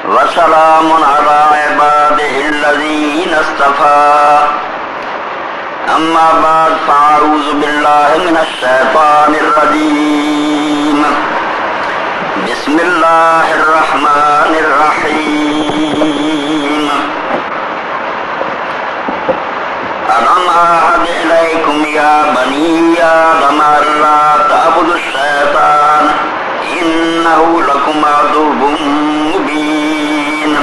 وسلام على عباده الذين اصطفى أما بعد فأعوذ بالله من الشيطان الرجيم بسم الله الرحمن الرحيم ألم أعهد إليكم يا بني آدم ألا تعبدوا الشيطان إنه لكم عدو مبين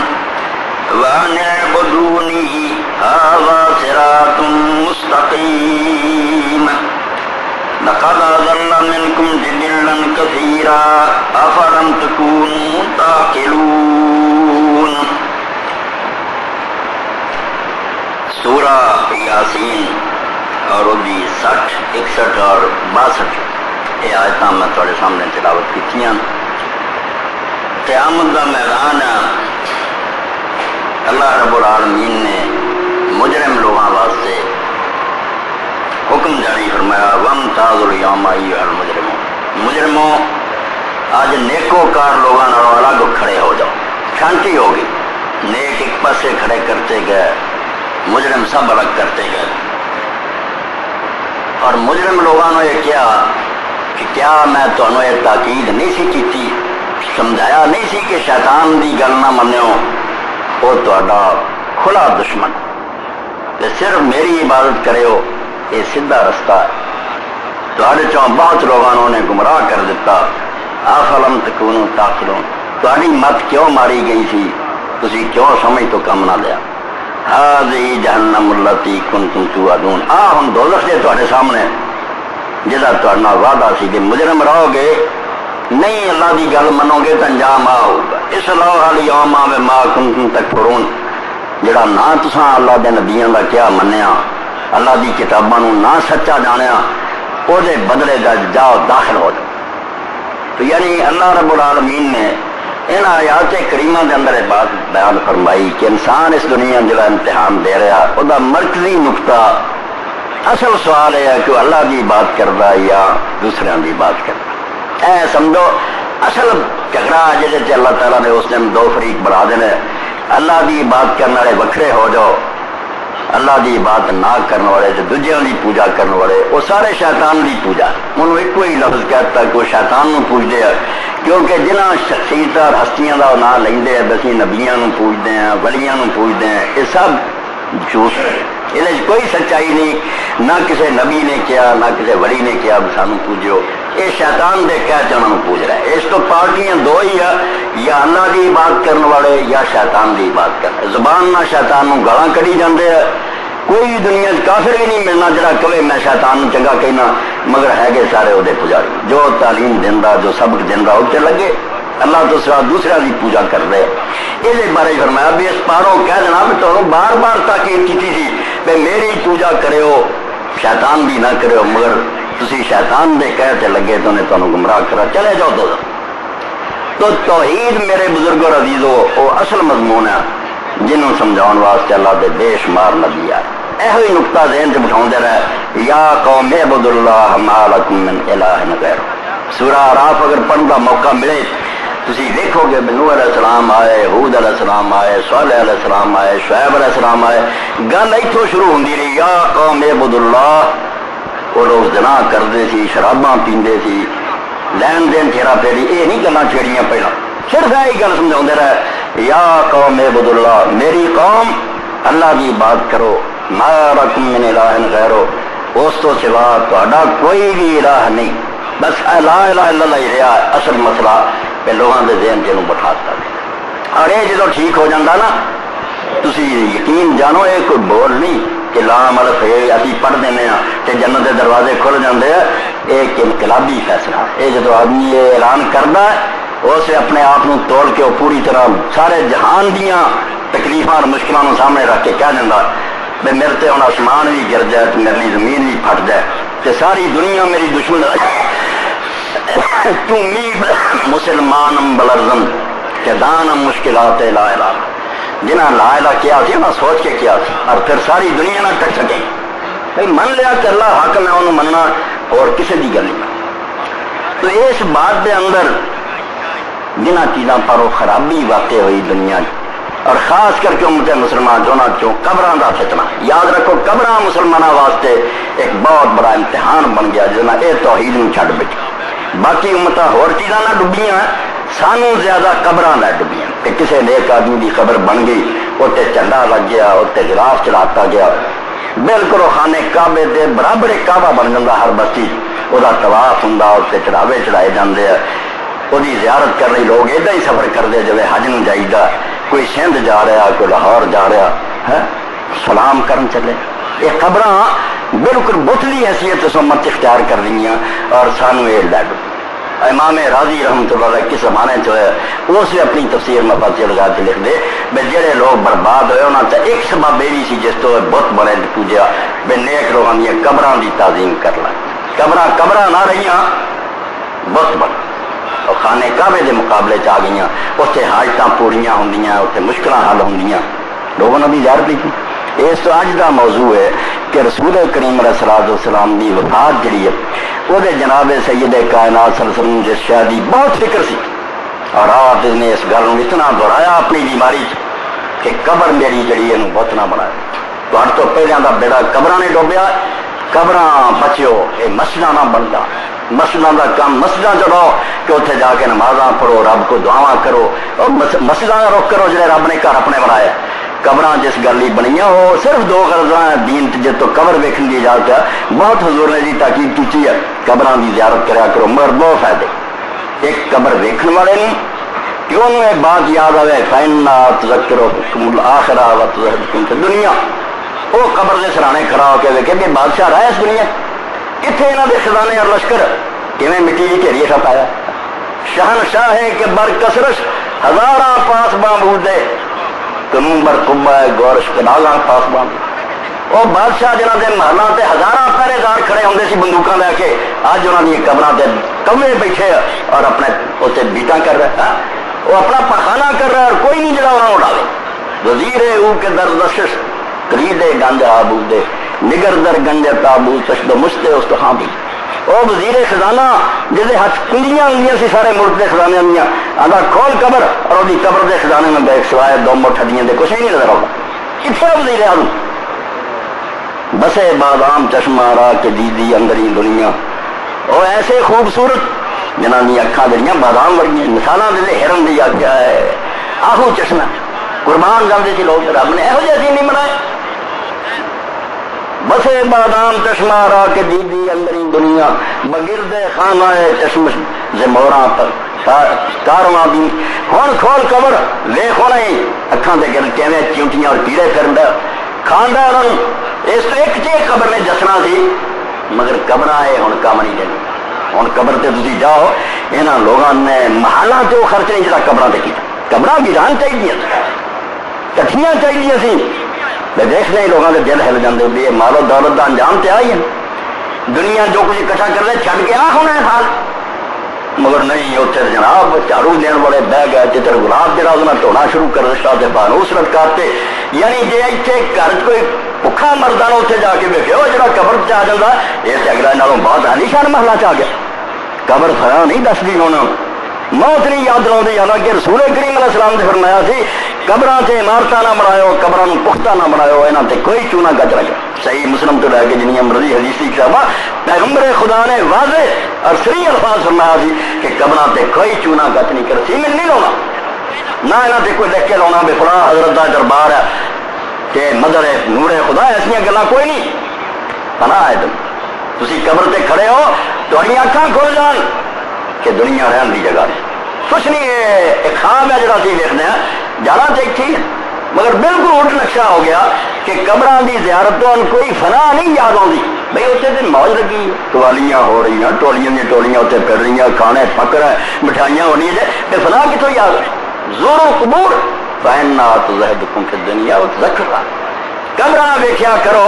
وأن اعبدوني هذا صراط مستقيم لقد أضل منكم جبلا كثيرا أفلم تكونوا تعقلون. سورہ یاسین اور 60، 61 اور 62 یہ آیات میں تھوڑے سامنے تلاوت کی. قیامت کا میدان اللہ رب العالمین نے مجرم لوگوں واسطے حکم جاری فرمایا وامتازوا اليوم ایھا المجرمون. مجرموں آج نیکوکار لوگوں الگ کھڑے ہو جاؤ. شانتی ہوگی. نیک ایک پاسے کھڑے کرتے گئے، مجرم سب الگ کرتے گئے. اور مجرم لوگوں نے یہ کیا کہ کیا میں تمہیں یہ تاکید نہیں سی کی، سمجھایا نہیں سی کہ شیطان دی گل نہ منو، وہ تہاڈا کھلا دشمن، صرف میری عبادت کرے ہو، یہ سیدھا رستہ ہے. تہاڈے چوں بہت لوگوں نے گمراہ کر دیتا. افلم تکونوا تعقلون. تہاڈی مت کیوں ماری گئی سی، تسی کیوں سمجھ تو کم نہ لیا. هذه جہنم التی کنتم توعدون. ہن دوزخ ہے تہاڈے سامنے جہاں تہاڈا وعدہ سی کہ مجرم رہو گے، نہیں اللہ دی گل منو گے تو انجام آ ہوگا. اس لوح الیوم بما کنتم تکفرون. جڑا نہ تساں اللہ دے نبیاں دا کیا منیا، اللہ دی کتاباں نو نہ سچا جانیا، او دے بدلے دا جاؤ داخل ہو جاؤ. تو یعنی اللہ رب العالمین نے ان آیات کریمہ دے اندر بات بیان فرمائی کہ انسان اس دنیا جڑا امتحان دے رہا، او دا مرکزی نقطہ اصل سوال ہے کہ اللہ دی بات کردا یا دوسرے دی بات کردا. اے سمجھو اصل جھگڑا جہاں سے اللہ تعالیٰ نے اس دن دو فریق بنا دینے. اللہ دی بات کرنے والے وکھرے ہو جاؤ، اللہ دی بات نہ کرنے والے تو دوجیاں دی پوجا کرنے والے وہ سارے شیطان دی پوجا. انہوں ایک ہی لفظ کہتا کہ وہ شیطان نو پوجتے ہیں، کیونکہ جنہاں شخصیت اور ہستیاں دا نام لیندے ہیں بسی نبیاں نو پوجتے ہیں، ولیاں نو پوجتے ہیں، یہ سب جھوٹ ہے. یہ کوئی سچائی نہیں، نہ کسی نبی نے کیا نہ کسی ولی نے کیا سانو پوجو. یہ شیطان دے کہہ کے انہوں پوج رہا ہے. اس تو پارٹیاں دو ہی ہے، یا اللہ دی بات کرنے والے یا شیطان دی بات کرنے. زبان نہ شیطان نو گالاں کڑی جاندے ہیں. کوئی دنیا کافر بھی نہیں ملنا جڑا کہے میں شیطان نو چنگا کہنا، مگر ہے گے سارے وہ پجاری جو تعلیم دینا جو سبق دینا اسے لگے اللہ تو سوا دوسرا کی پوجا کر رہے. یہ بارے فرمایا بھی اس پاروں کہہ دینا بھی تمہیں بار بار تاکید کی تھی کہ میری پوجا کرو، شیطان بھی نہ کرو، مگر تسی شیطان دے کہتے لگے تو نے تمہیں گمراہ کرا چلے جاؤ. تو توحید میرے بزرگوں عزیزو وہ اصل مضمون ہے جنہوں سمجھاؤ واسطے اللہ دے بے شمار نبی آئے. یہ نقطہ ذہن سے بٹھاؤں رہا یا قوم اعبدوا اللہ ما لکم من الہ غیرہ. سورہ اعراف اگر پڑھنے کا موقع ملے تسی دیکھو گے نوح علیہ السلام آئے، ہود علیہ السلام آئے، صالح علیہ السلام آئے، شعیب علیہ السلام آئے. گل اتوں شروع ہوندی رہی یا قوم اعبدوا اللہ. وہ لوگ زنا کرتے سی، شراباں پیندے سی، لین دین پھیرا پھیری، یہ نہیں گلاں چھیڑیاں پہلا، صرف یہی گل سمجھاؤں رہے یا قوم اعبدوا اللہ، میری قوم اللہ کی بات کرو. ما لکم من الہ غیرہ. اس تو سوا تہاڈا کوئی بھی الہ نہیں. بس لا الہ الا اللہ ہی رہا اصل مسئلہ کہ لوگوں کے ذہن چ بٹھاتا. اور یہ جدو ٹھیک ہو جاتا نا تسی یقین جانو یہ کوئی بول نہیں کہ لام الف ابھی پڑھ دینے ہاں تو جنت کے دروازے کھل جاتے ہیں. ایک انقلابی فیصلہ یہ جدو آدمی یہ اعلان کرتا ہے اسے اپنے آپ کو توڑ کے وہ پوری طرح سارے جہان دیاں تکلیفاں اور مشکلوں سامنے رکھ کے کہہ دینا بے میرے تے ہوں آسمان بھی گر جائے تو میرے لیے زمین بھی پھٹ جائے تو ساری دنیا میری دشمن مسلمانم بلرزم کہ دانم مشکلات لا الہ. جنہاں لا الہ کیا تھی انہاں سوچ کے کیا تھی اور پھر ساری دنیا نہ ٹک سکے. بھائی من لیا کہ اللہ حاکم ہے انہوں مننا اور کسی دی گل نہیں. تو اس بات دے اندر جنہ چیزاں پر وہ خرابی واقع ہوئی دنیا اور خاص کر کے امت مسلمان چوں قبراں دا فتنہ. یاد رکھو قبراں مسلمانوں واسطے ایک بہت بڑا امتحان بن گیا جس یہ توحید نوں چھڈ بیٹھی. باقی امتاں ہور چیزاں نہ ڈبیاں سانوں زیادہ قبراں نہ ڈبیاں کہ کسی نیک آدمی دی قبر بن گئی اتنے جھنڈا لگ گیا اتنے غلاف چڑھاتا گیا بالکل وہ خانے کعبے دے برابر کعبہ بن جاتا ہر بستی وہ طواف ہوں اتنے چڑھاوے چڑھائے جاتے ہیں وہ زیارت کرنے لوگ ادا ہی سفر کرتے جب حج نوں جائیدا کوئی سندھ جا رہا کوئی لاہور جا رہا ہے سلام کرن چلے. یہ خبراں بالکل بتلی حیثیت سمت اختیار کر رہی ہیں اور سانو یہ لڈ. امام راضی رحمۃ اللہ علیہ کس زمانے چ ہوا اس نے اپنی تفسیر مفاصل لگا کے لکھ دے بے جڑے لوگ برباد ہوئے انہوں نے ایک سبب یہ بھی سی جس تو بت بنے پوجا بے نیک لوگوں کی قبراں دی تعظیم کر لا. قبراں نہ رہی بت بن اور خانے کعبے دے مقابلے چ آ گئی اتنے حاجتاں پوریاں ہوں اتنے مشکل حل ہوں لوگوں نے بھی زیارت کی. اس تو اج کا موضوع ہے کہ رسول کریم علیہ الصلوۃ والسلام کی وفات جڑی ہے وہ جناب سید کائنات صلی اللہ علیہ وسلم جس شاہ کی بہت فکر سی اور رات نے اس گل اتنا دہرایا اپنی بیماری کہ قبر میری جڑی ہے بت نہ بنایا. تو پہلے کا بیڑا قبراں نے ڈوبیا قبراں بچو یہ مسجداں نہ بنتا مسجداں کا کام مسجداں چڑھاؤ کہ اتنے جا کے نمازاں پڑھو رب کو دعاواں کرو اور مسجداں کا رخ کرو جڑے رب نے گھر اپنے بنایا. قبراں جس گل ہی بنیا وہ صرف دو غرضاں دین جس تو قبر ویکھن کی اجازت ہے بہت حضور نے جی تاکید کی ہے قبراں کی زیارت کریا کرو مگر بہت فائدے. ایک قبر ویکھن والے نے کیوں ایک بات یاد آئے فینا تذکرو آخرا و تذکرکم فی دنیا وہ قبر کے سرانے کھڑا ہو کے ویکھے کہ بادشاہ رہا اس دنیا کتنے یہاں کے خزانے اور لشکر کیویں مٹی کی ڈھیری چھپایا. شہنشاہ ہے کہ برکسرش ہزاراں پاس بامبود دے قانون بر کبا ہے گورش کنالاں پاس باندھ وہ بادشاہ جنہوں کے محلوں سے ہزاراں پہرے دار کھڑے ہوندے سی بندوقاں لے کے اج انہوں نے قبراں تے کمے بیٹھے اور اپنے اتنے بیٹاں کر رہے وہ اپنا پخانہ کر رہا ہے اور کوئی نہیں جڑا انہوں اڑاوے. وزیر او کے دردشش قرید گنج آبود دے نگر در گنج تابو تشد مشتے اس تو بھی وہ وزیر خزانہ جسے ہاتھ کنجیاں ہوں سی سارے ملک کے خزانے دیا آدھا کھول قبر اور وہ قبر کے خزانے میں بیک سوائے دو مٹھ دیاں دے کچھ نہیں نظر آتا. کتنے وزیر اعظم بسے بادام چشمہ را کے دیدی اندری دنیا وہ ایسے خوبصورت جنہوں نے اکھاں جڑیاں بادام ورگیاں مثالاں دے ہرن دی آکھیا ہے آہو چشمہ قربان جاندے سی لوگ رب نے یہو جہے نہیں بنائے. بسے بادام چشمہ را کے دیدی اندری دنیا بگرد خانہ چشم زموراں پر کارواں بھی ہن کھول قبر ویکھو نہیں اکھاں دے گرد کیویں چونٹیاں اور کیڑے کرندا کھاندا انہوں اس تو ایک چیز قبر نے دسنا سی مگر قبراں اے ہن کام نہیں دینی. ہن قبر تے تسی جاؤ انہاں لوگاں نے محلاں تے خرچ نہیں جڑا قبراں تے کیتا. قبراں ویران چاہیے کٹھیاں چاہیے سی دیکھنے ہی لوگوں کے دل ہل جاتے بھی یہ مالو دولت کا انجام تے آئی ہے دنیا جو کچھ اکٹھا کر لے چھڈ کے آ ہونا ہے حال مگر نہیں اتنے جناب جھاڑو دین والے بہ گئے چتر گلاب جڑا وہ ٹونا شروع کر دیا تے بانوس لٹکاتے یعنی جی اتنے گھر کوئی بکھا مردا اتنے جا کے ویکے وہ جڑا قبر چ آ جاتا یہ اگلا نالوں بہت عالیشان محلہ چ آ گیا. قبر فرا نہیں دستی ہونا موت نہیں یاد لاؤں حالانکہ رسول کریم علیہ السلام نے فرمایا سی قبراں سے عمارتاں نہ بناؤ قبراں پختہ نہ بناؤ یہاں سے کوئی چونا گج رکھے. صحیح مسلم تو لے کے جنیاں مرضی حدیث کی کتاباں پیغمبر خدا نے واضح اور صریح الفاظ فرمایا سی کہ قبراں سے کوئی چونا گج نہیں کر سیمنٹ نہیں لاؤنا نہ یہاں سے کوئی لکھ کے لاؤنا بھی فلاں حضرت کا دربار ہے کہ مدر ہے نور خدا ایسا گلا کوئی نہیں. پناہ ہے تم قبر سے کھڑے ہو تھوڑی اکھاں کھل جان کہ دنیا رہن کی جگہ کچھ نہیں ہے ایک خواب ہے جڑا سی دیکھتے ہیں جانا چاہیے مگر بالکل الٹ نقشہ ہو گیا کہ قبراں دی زیارت تو کوئی فنا نہیں یاد آتی بھائی اتنے دن موج لگی قوالیاں ہو رہی ہیں ٹولیاں دی ٹولیاں اتنے پھر رہی ہیں کھانے پک رہے مٹھائیاں ہونی ہے فنا کتوں یاد زور و قبور فینا تزہدکم فی الدنیا وتذکرا قبراں ویکھیا کرو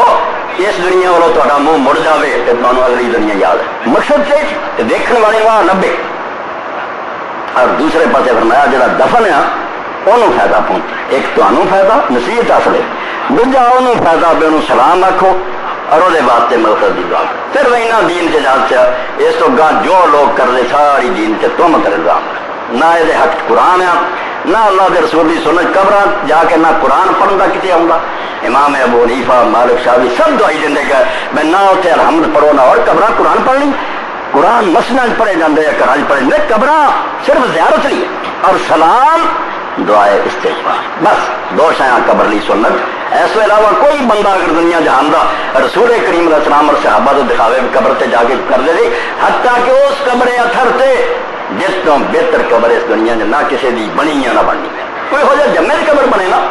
اس دنیا والوں تہاڈا منہ مڑ جاوے تے تانوں اگلی دنیا یاد ہے مقصد سے تے دیکھن والے وہاں لبے. اور دوسرے پاسے فرمایا جڑا دفن ہے انہوں فائدہ پہنچ ایک تمہیں فائدہ نصیحت حاصل ہے دوجا انہوں فائدہ بھی انہوں سلام آکھو اور وہ واسطے مغفرت دی دعا پھر وہ انہاں دین سے جان سے اس تو گاں جو لوگ کر دے ساری دین سے تہمت الزام نہ یہ حق قرآن ہے نہ اللہ کے رسول کی سنت قبر جا کے نہ قرآن پڑھن کا کتنے آؤں گا امام ابو حنیفہ مالک شافعی سب دعائی دیں کہ میں نہ اتنے الحمد پڑھو نہ اور قبر قرآن پڑھنی قرآن مسجد پڑھے جاتے ہیں گھر پڑھے جاتے قبر صرف زیارت لی اور سلام دعائے استغفار بس دو شاید قبر لی سنت اس کے علاوہ کوئی بندہ اگر دنیا جہان دا رسول کریم علیہ السلام اور صحابہ تو دکھاوے قبر تے جا کے کر دے حتیٰ کہ اس قبر اتھر تے جس تو بہتر قبر اس دنیا میں نہ کسی دی بنی یا نہ بننی کوئی ہو جائے جمع قبر بنے نا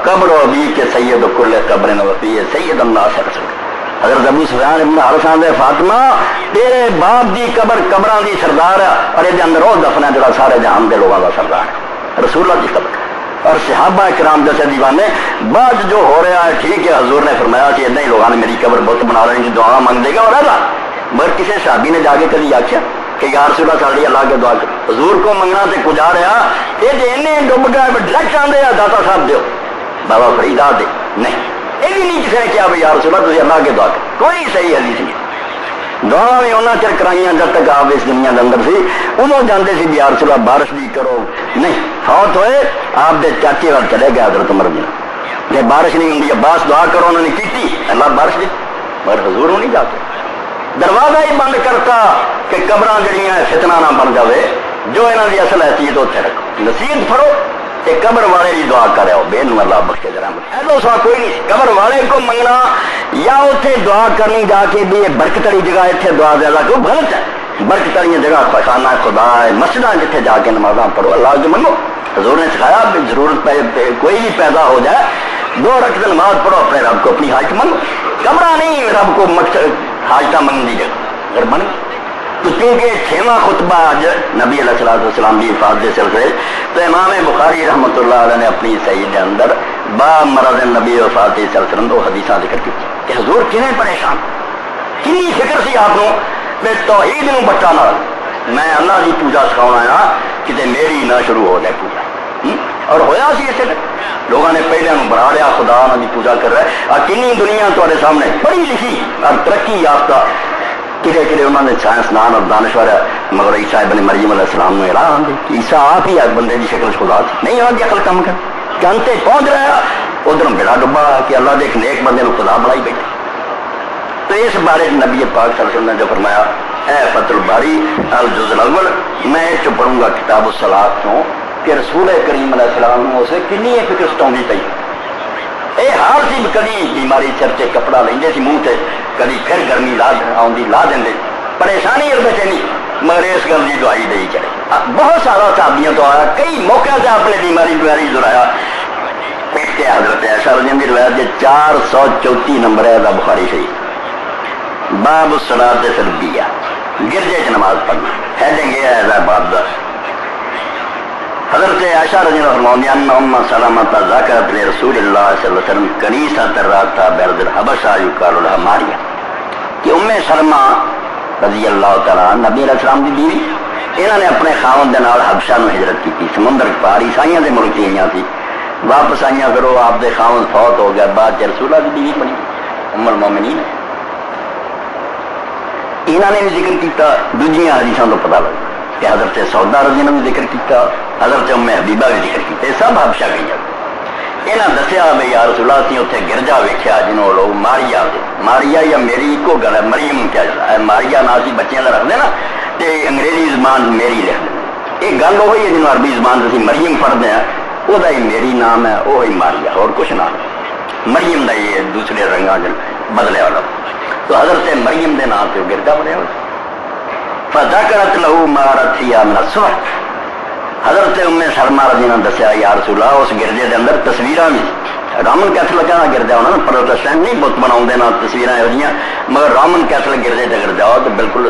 قبر ابھی کے سید کل قبر وفی سید الناس رسول حضرت ابو سفیان ابن حارث نے فاطمہ تیرے باپ دی قبر قبراں دی سردار ہے اور یہ اندر وہ دفن ہے جڑا سارے جہان دے لوگوں کا سردار ہے رسول اللہ کی قبر اور صحابہ کرام جیسے دیوانے بعد جو ہو رہا ہے ٹھیک ہے حضور نے فرمایا کہ اتنا ہی لوگوں نے میری قبر بت بنا رہے ہیں دعا مانگ دے گا اور اللہ مگر کسی صحابی نے جا کے کبھی آخیا کہ یا رسول اللہ صلی اللہ کے دعا کر حضور کو منگنا تے کجا رہا یہ جی ڈب گیا ڈائریکٹ آدھے داتا صاحب دیو بابا فرید دے نہیں یہ بھی نہیں کسی نے کیا بھائی یا رسول اللہ تھی اللہ کے دعا کر کوئی صحیح حدیث نہیں دعا بھی انہوں چر کرائیاں جب تک آپ اس دنیا کے اندر سی ادو جانے سی یا رسول اللہ بارش بھی کرو نہیں فوت ہوئے آپ دے چاچے وال چلے گئے حضرت عمر بن جی بارش نہیں ہوں عباس دعا کرو انہوں نے کی اللہ بارش دی مگر حضور نہیں جاتے دروازہ ہی بند کرتا کہ قبراں جڑیاں فتنہ نہ بن جاوے جو انہوں کی اصل حیثیت اتنے رکھو نصیحت پڑھو کہ قبر والے کی دعا کرے ہو بے نو اللہ بخشے درامت ایسا سوا کوئی نہیں قبر والے کو منگنا یا اتنے دعا کرنی جا کے بھی برکت والی جگہ اتنے دعا دے اللہ کو غلط ہے برکت والی جگہ خانہ خدا ہے مسجد جتنے جا کے نمازاں پڑھو اللہ کو منگو حضور نے سکھایا ضرورت کوئی بھی پیدا ہو جائے 2 رکعت نماز پڑھو اپنے رب کو اپنی حاجت منگو قبرہ نہیں رب کو مقصد حاجتہ منگنی جگہ اگر من تو کیونکہ 6واں خطبہ آج نبی علیہ السلام کی حفاظت سے سلسلے تو امام بخاری رحمۃ اللہ علیہ نے اپنی صحیح کے اندر با مرض نبی وفات صلی اللہ علیہ وسلم 2 حدیثاں ذکر کی کہ حضور کنے پریشان کنی فکر سی آپ میں توحید نو بچا نہ میں اللہ کی پوجا سکھاؤں آیا کتے میری نہ شروع ہو جائے پوجا اور ہویا سی اسے لوگوں نے پہلے بنا لیا خدا انہوں کی پوجا کر رہا ہے اور کنی دنیا تھوڑے سامنے پڑھی لکھی اور ترقی یافتہ کدے کدے انہوں نے سائنسدان اور دانشور مگر عیسیٰ ابن مریم علیہ السلام نے اعلان دی عیسیٰ آپ ہی بندے کی شکل خدا تھی نہیں آتی عقل کم کر جانتے پہنچ رہا ہے ادھر بیڑا ڈبا کہ اللہ دے ایک نیک بندے کو خدا بڑائی بیٹھے تو اس بارے نبی پاک صلی اللہ علیہ وسلم نے جو فرمایا اے فتح الباری الجز الاول میں چ پڑھوں گا کتاب الصلاۃ تو کہ رسول کریم علیہ السلام نے اسے کنی فکر ستاؤں پی یہ ہر سی کدی بیماری سر سے کپڑا لیں سی منہ سے کدی پھر گرمی لا دیں پریشانی اور بچے نہیں مگر اس گل کی دعائی دے چلے بہت سارا صحابیوں تو آیا کئی موقع سے اپنے بیماری دہرایا حضرت عائشہ رضی اللہ عنہا کی روایت 434 نمبر ہے بخاری شریف باب الصلاۃ سلبیہ گرجے چ نماز پڑھنا ہیڈنگ یہ ہے باب دا حضرت عائشہ رضی اللہ عنہا ان ام سلمۃ ذکرت لرسول اللہ صلی اللہ علیہ وسلم کنیسۃ رات برد الحبشہ یقال لها ماریا کہ ام سلمہ رضی اللہ تعالی نبی علیہ السلام کی بیوی انہوں نے اپنے خاوند دے نال حبشہ نو ہجرت کی سمندر پار عیسائیاں دے ملک آئیاں سی واپس آئیاں کرو آپ دے خاوند فوت ہو گیا بعد رسول اللہ کی بیوی بنی ام المومنین انہوں نے بھی ذکر کیتا دوجیاں حدیثاں تو پتہ لگا کہ حضرت سودا رضی اللہ عنہ نے ذکر کیتا حضرت ام حبیبہ نے ذکر کیتا یہ سب حبشہ گئی انہاں دسیا بھائی یا رسول اللہ سی اتنے گرجا ویکھیا جنہوں لوگ ماریا یا میری ایکو گل ہے مریم کیا ہے ماریا نا سی بچیاں کا رکھتے نا تو انگریزی زبان میری لکھ دیں یہ گل وہی ہے جنہوں عربی زبان سے مریم پڑھتے ہیں وہ میری نام ہے وہی ماریا اور کچھ نام مریم کا یہ دوسرے رنگا بدلے والا تو حضرت مریم کے نام سے گرجا بنیا فذکرت له ما رأت فيها من الصور حضرت ام سلمہ رضی اللہ عنہا دسیا یا رسول اللہ اس گرجے دے اندر تصویراں بھی رامن کیتھل لگا گرجا ہونا پروٹسٹنٹ نہیں بت بناؤندے نا تصویراں یہ مگر رامن کیتھل گرجے تے اگر جاؤ تو بالکل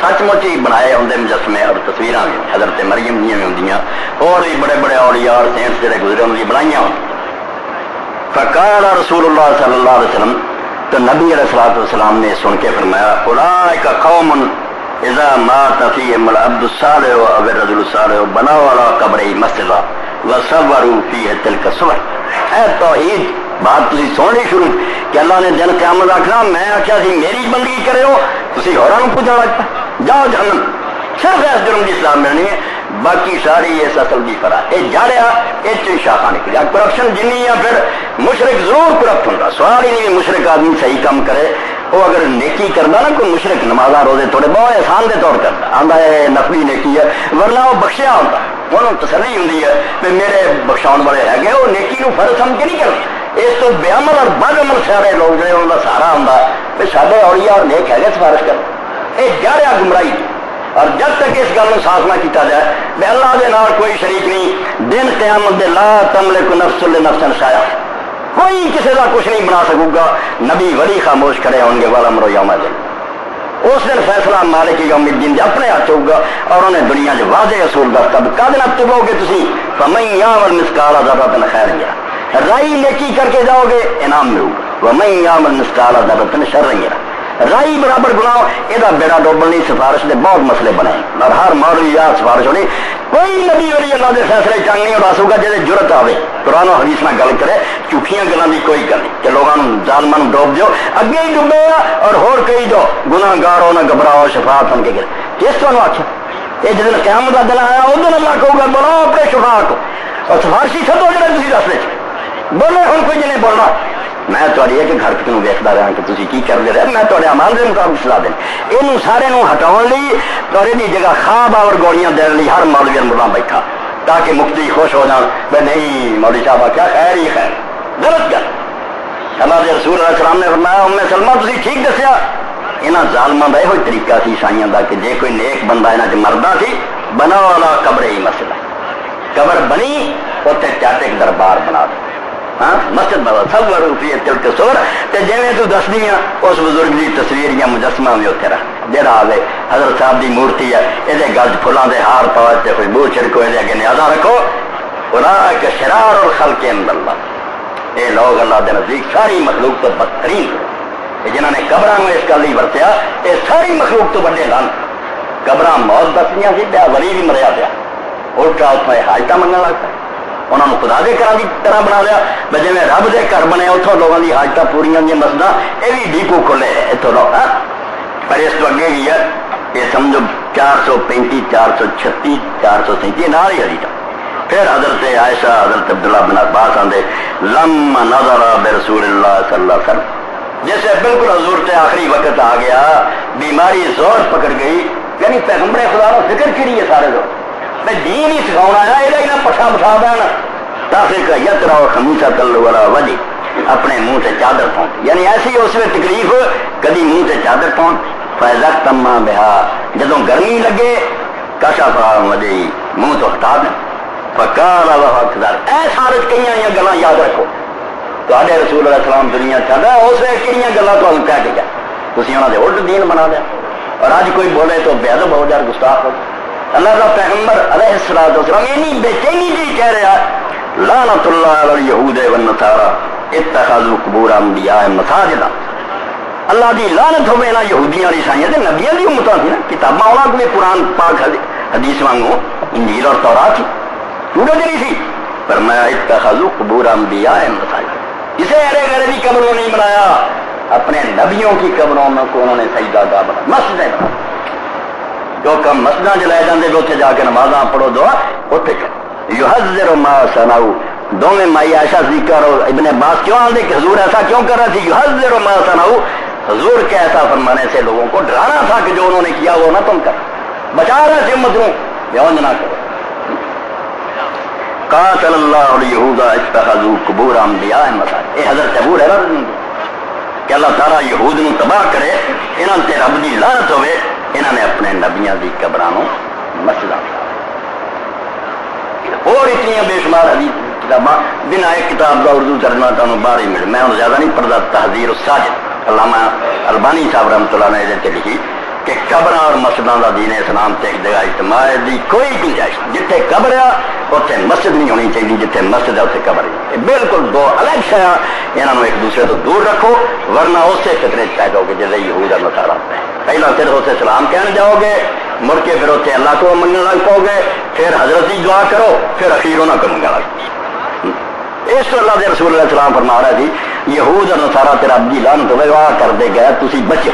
سچ مچ ہی بنائے ہوندے مجسمے اور تصویراں بھی حضرت مریم دیاں ہوندیاں اور بھی بڑے بڑے اولیاء اور سینٹس جڑے گزرے انہاں دی بنائیاں فقال رسول اللہ صلی اللہ علیہ وسلم تو نبی علیہ الصلوۃ والسلام نے سن کے فرمایا اولئک قوم اذا مات فيهم العبد الصالح او الرجل الصالح بنوا على قبره مسجدا وصوروا فيه تلك الصور اے توحید بات تسی سننی شروع کہ اللہ نے دن قیامت رکھنا میں آخیا سی میری بندگی کرے ہو تسی ہوراں نوں پوچھن لگ پے جاؤ جہنم صرف اس جرم کی سزا ملنی ہے، باقی ساری اس اصل کی فرا یہ جاڑیا یہ شاخا نکلی کرپشن جنی ہے پھر مشرک ضرور کرپٹ ہوگا سوال ہی نہیں مشرک آدمی صحیح کام کرے وہ اگر نیکی کرتا نا کوئی مشرک نمازاں روزے تھوڑے بہت احسان کے طور کرتا آتا ہے نفلی نیکی ہے ورنہ وہ بخشیا ہوتا انہوں تسلی ہوں کہ میرے بخشاؤ والے ہے گئے وہ نیکی نو فرض سمجھ کے نہیں کرتے اس تو بے عمل اور بد عمل سارے لوگ جڑے انہوں کا سہارا ہوں بھی سارے اولیاء اور نیک ہے سفارش کر یہ جا رہا گمراہی اور جب تک اس گل صاف نہ کیتا جائے بے اللہ دے نال کوئی شریک نہیں دن قیامت دے لا تملک نفس لنفس شیئا کوئی کسی کا کچھ نہیں بنا سکوں گا نبی ولی خاموش کھڑے ہوں گے والامر یوم الدین اس دن فیصلہ مالک یوم الدین دے اپنے ہاتھ ہوگا اور انہیں دنیا جو واضح اصول دستا کد نہ تبو گے تسی فمن یعمل مثقال ذرۃ خیرا یرہ رائی نیکی کر کے جاؤ گے انعام ملے گا ومن یعمل مثقال ذرۃ شرا یرہ رائی برابر گناہ یہ بیڑا ڈوبل نہیں سفارش کے بہت مسئلے بنے اور ہر مولوی یا سفارش ہونی کوئی نبی ولی اللہ کے فیصلے چنگ نہیں اڑا سکا جی ضرورت آئے قرآن و حدیث نہ گل کرے جھوٹیاں گلوں کی کوئی گل نہیں کہ لوگوں ظالموں ڈوب دیو اگے ہی ڈوبے اور ہور کئی دو گناہ گاروں نہ گھبراؤ شفاعت ان کے گرے کس طرح آخر یہ جس قیامت کا دن آیا اس دن اللہ کہوں گا بلاؤ اپنے شفاعت کو اور سفارشی سدو جڑے تھی دس بولے ہوں کوئی نہیں بولنا میں تھوڑی ایک گھر کیوں ویکتا رہا کہ تھی کی کرتے رہے میں تھوڑے عمل کے مطابق سلا دیں یہ سارے ہٹاؤ لی اور یہ جگہ خواب اور گولیاں دن لی ہر مولوی ملا بیٹھا تاکہ مفتی خوش ہو جان بھائی نہیں مولوی صاحب کیا خیر ہی خیر غلط گل اللہ کے رسول علیہ السلام نے فرمایا ام سلمہ تھی ٹھیک دسیا یہاں ظالموں کا یہ طریقہ سی عیسائیوں کا کہ جے کوئی نیک بندہ یہاں چ مردا سی بنا والا قبر ہی مسئلہ قبر بنی اتنے چٹ ایک دربار بنا دو مسجد بابا سب روپیے تل کے سور جی تو دسنی اس بزرگ کی تصویر یا مجسمہ بھی اتنے رکھ جہاں آئے حضرت صاحب کی مورتی ہے یہ گل فلاں کے ہار پاؤ خوشبو چھڑکو یہ اگے نیازا رکھو اولئک شرار الخلق عند اللہ یہ لوگ اللہ کے نزدیک ساری مخلوق تو بدترین جنہوں نے قبروں اس گل ہی ورتیا یہ ساری مخلوق تو بڑے لن قبر موت دسنیا سی پیا ولی بھی مریا پیا الٹا اتنا حاجت منگن لگ پیا انہوں نے خدا کے گھر کی طرح بنا لیا بھائی جی رب کے گھر بنے اتوں لوگوں کی حاجت پوریا دیا مسجد یہ بھی ڈیپو کھلے اتوں لوگ پر اس کو اگے بھی ہے یہ سمجھو 435 436 437 نال ہی حدیث پھر حضرت عائشہ حضرت عبداللہ بن عباس آدھے لما نظر برسول اللہ صلی اللہ علیہ وسلم جیسے بالکل حضور سے آخری وقت آ گیا بیماری زور پکڑ گئی یعنی پیغمبر خدا کو فکر کی ہے سارے لوگ میں دین ہی سکھاؤنا ہے یہ نہ پٹھا بٹھا دینا تاکہ کہ یترا خمیسہ کلو والا وجی اپنے منہ سے چادر پاؤں یعنی ایسی اس میں تکلیف کدی منہ سے چادر پاؤں فیضا تما بہا جدوں گرمی لگے کشفا وجی منہ تو ہٹا دیں فقال اللہ اکبر اے سارے کئی گلاں یاد رکھو تواڈے رسول اللہ السلام دنیا چاہتا اس وقت کہڑیاں گلاں تمہیں کہہ کے گیا تسی انہاں دے الٹ دین بنا لیا اور اج کوئی بولے تو بے ادب ہو جائے گستاخ ہو اللہ کا پیغمبر علیہ الصلوۃ والسلام اتنی بے چینی جی کہہ رہا لعنت اللہ علی الیہود والنصارى اتخذوا قبور انبیاء مساجد اللہ دی لعنت ہوے نا یہودیاں عیسائیاں تے نبیاں دی امتاں سی نا کتاباں انہاں کوئی قرآن پاک حدیث وانگو انجیل اور تورات تھی ٹوٹے نہیں سی فرمایا اتخذوا قبور انبیاء مساجد اسے ارے گرے کی قبروں نہیں بنایا اپنے نبیوں کی قبروں میں کو انہوں نے سجدہ گاہ بنا مسجدیں بنا جو کم مسجد لے جاندے اتنے جا کے نمازاں پڑھو دعا اتنے کر یحذر ما صنعوا دونوں مائی عائشہ ذکر اور ابن عباس کیوں آندے کہ حضور ایسا کیوں کر رہا تھی یحذر ما صنعوا حضور کے ایسا فرمانے سے لوگوں کو ڈرانا تھا کہ جو انہوں نے کیا وہ نہ تم کر بچا رہے تھے مجروں یونج نہ کرو قاتل اللہ الیہود اتخذوا قبور انبیاء مساجد یہ حضرت ابو ہریرہ کہ اللہ تعالیٰ یہود نو تباہ کرے انہاں تے رب دی لعنت ہوے انہوں نے اپنے نبیاں دی قبراں مسجد اور اتنی بے شمار حدیث کتاباں بنا ایک کتاب کا اردو ترجمہ تمہیں باہر ہی مل میں زیادہ نہیں پڑھتا تحذیر الساجد علامہ البانی صاحب رحمۃ اللہ نے یہ لکھی کہ قبر اور مسجدوں کا دین اسلام سے ایک جگہ اجتماع دی کوئی گنجائش جتنے قبر ہے اتنے مسجد نہیں ہونی چاہیے جتنے مسجد ہے اتنے قبر ہے بالکل دو الگ شہر انہوں ایک دوسرے تو دور رکھو ورنہ اسے فکرے چاہ جاؤ گے جیسے یہود اور نصارا پہلا صرف اسے سلام کہنے جاؤ گے مڑ کے پھر اتنے اللہ کو منگنے لگ پاؤ گے پھر حضرت کی دعا کرو پھر اخیر انہوں کو منگنے لگ اس تو اللہ کے رسول علیہ السلام فرما رہا تھی یہود اور نصارا تیرا رب دی لعنت ہوے واہ کر دے گئے تسی بچو